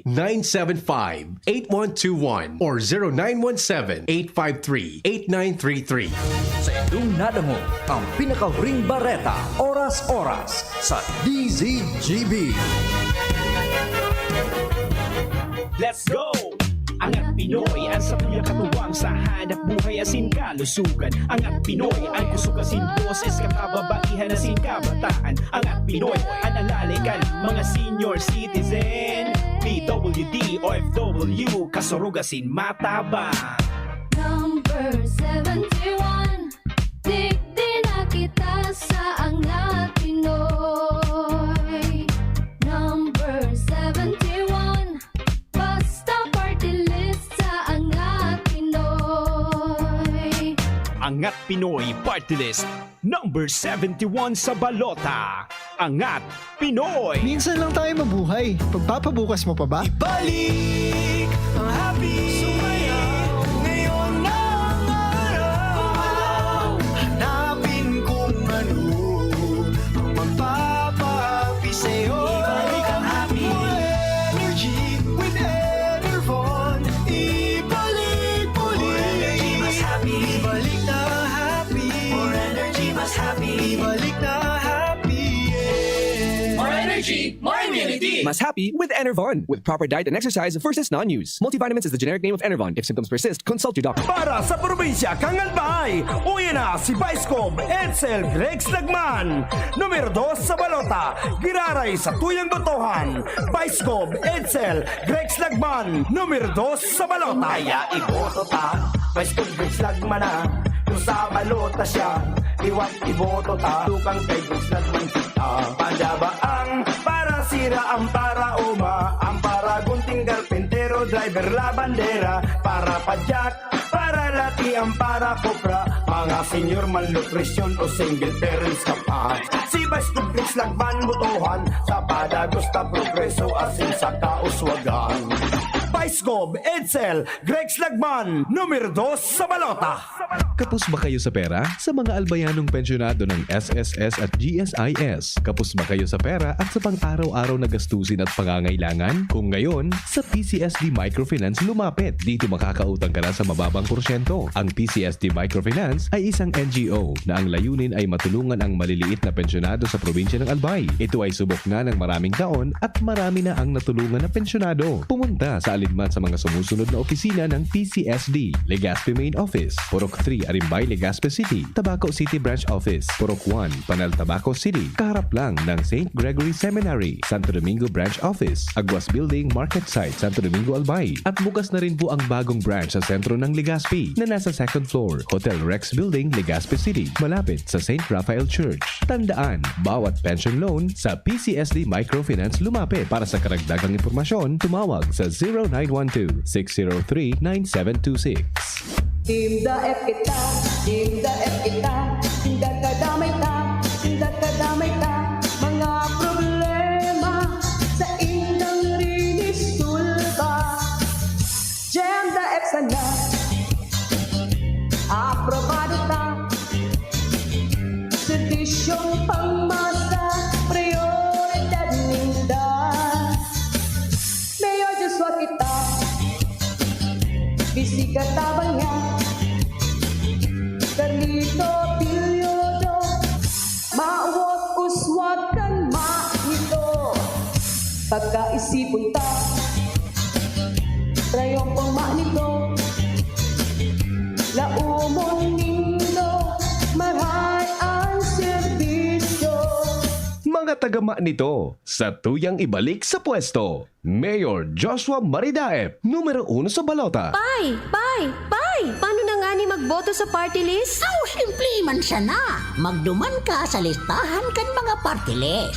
S23: 0998-975-8121 or 0917-853-8933.
S8: Sa Indong Nadamo, ang pinakahuring bareta, oras-oras sa DZGB.
S20: Let's go! Angat Pinoy, ang sapulya katuwang sa hanap buhay asin kalusugan. Angat Pinoy, ang kusog asin boses kakababaihan asin kabataan. Angat Pinoy, analalikan mga senior citizen. PWD, OFW, kasurug asin matabang.
S21: Number 71, digdi na kita sa Angat Pinoy. Number 71, basta party list sa Angat Pinoy.
S20: Angat Pinoy Party List, number 71 sa balota. Angat Pinoy.
S22: Minsan lang tayo mabuhay. Pagpapabukas mo pa ba?
S19: Ibalik ang happy. Sumayaw ngayon na ang araw. Hanapin kung ano ang magpapahappy sa'yo. Ibalik ang happy. More energy with Enervon. Ibalik ulit. More energy mas happy. Ibalik na happy. More energy mas happy. Ibalik na happy.
S20: More energy, more immunity.
S24: Mas happy with Enervon. With proper diet and exercise versus non-use. Multivitamins is the generic name of Enervon. If symptoms persist, consult your doctor.
S20: Para sa probinsya kang Albay, uwi na si Vicecob Edsel Grex Lagman. Numero 2 sa balota, giraray sa tuyang botohan. Vicecob Edsel Grex Lagman. Numero 2 sa balota. Kaya iboto ta, Vicecob Grex Lagman na. Kung sa balota siya, iwat iboto ta. Tukang kay Grex Lagman kita. Pandabaang para sira ang para uma. Ang para gunting garpentero, driver la bandera. Para padyak, para lati ang para kopra. Mga senior malnutrition o single parents ka pa. Si Vicecob Grex Lagman botohan. Sa padagos ta progreso asin sa kauswagan. Vicecob Edsel Grex Lagman, numero 2 sa balota.
S1: Kapos ba kayo sa pera? Sa mga albayanong pensyonado ng SSS at GSIS, kapos ba kayo sa pera at sa pang-araw-araw na gastusin at pangangailangan? Kung ngayon, sa PCSD Microfinance lumapit. Dito makakautang ka na sa mababang porsyento. Ang PCSD Microfinance ay isang NGO na ang layunin ay matulungan ang maliliit na pensyonado sa probinsya ng Albay. Ito ay subok na ng maraming taon at marami na ang natulungan na pensyonado. Pumunta sa alinman sa mga sumusunod na opisina ng PCSD. Legazpi Main Office, Purok 3, Arimbay, Legazpi City. Tabaco City Branch Office, Purok 1, Panal, Tabaco City. Kaharap lang ng St. Gregory Seminary, Santo Domingo Branch Office, Aguas Building, Market Site, Santo Domingo, Albay. At bukas na rin po ang bagong branch sa sentro ng Legazpi na nasa second floor, Hotel Rex Building, Legazpi City, malapit sa St. Raphael Church. Tandaan, bawat pension loan sa PCSD Microfinance lumapit. Para sa karagdagang impormasyon, tumawag sa 0912-603-9726.
S19: Team the F kita, Team the F kita, hindi kadamay ta, hindi kadamay ta, mga problema sa inyong rinis tulba. Jam the F sana, aprobado ta, servisyong pangmasa, prioridad ninda. Mayor Joshua kita, bisika tabang niya, Carlito Pilyodo, mawag uswag kan maito. Pagkaisipon ta, trayong pangmanito, laumong nindo, maray ang serbisyo.
S1: Mga tagama nito, sa tuyang ibalik sa pwesto, Mayor Joshua Maridaep, numero 1 sa balota.
S21: Pai! Paano na nga ni magboto sa party list?
S3: Simple man siya na. Magduman ka sa listahan kan mga party list.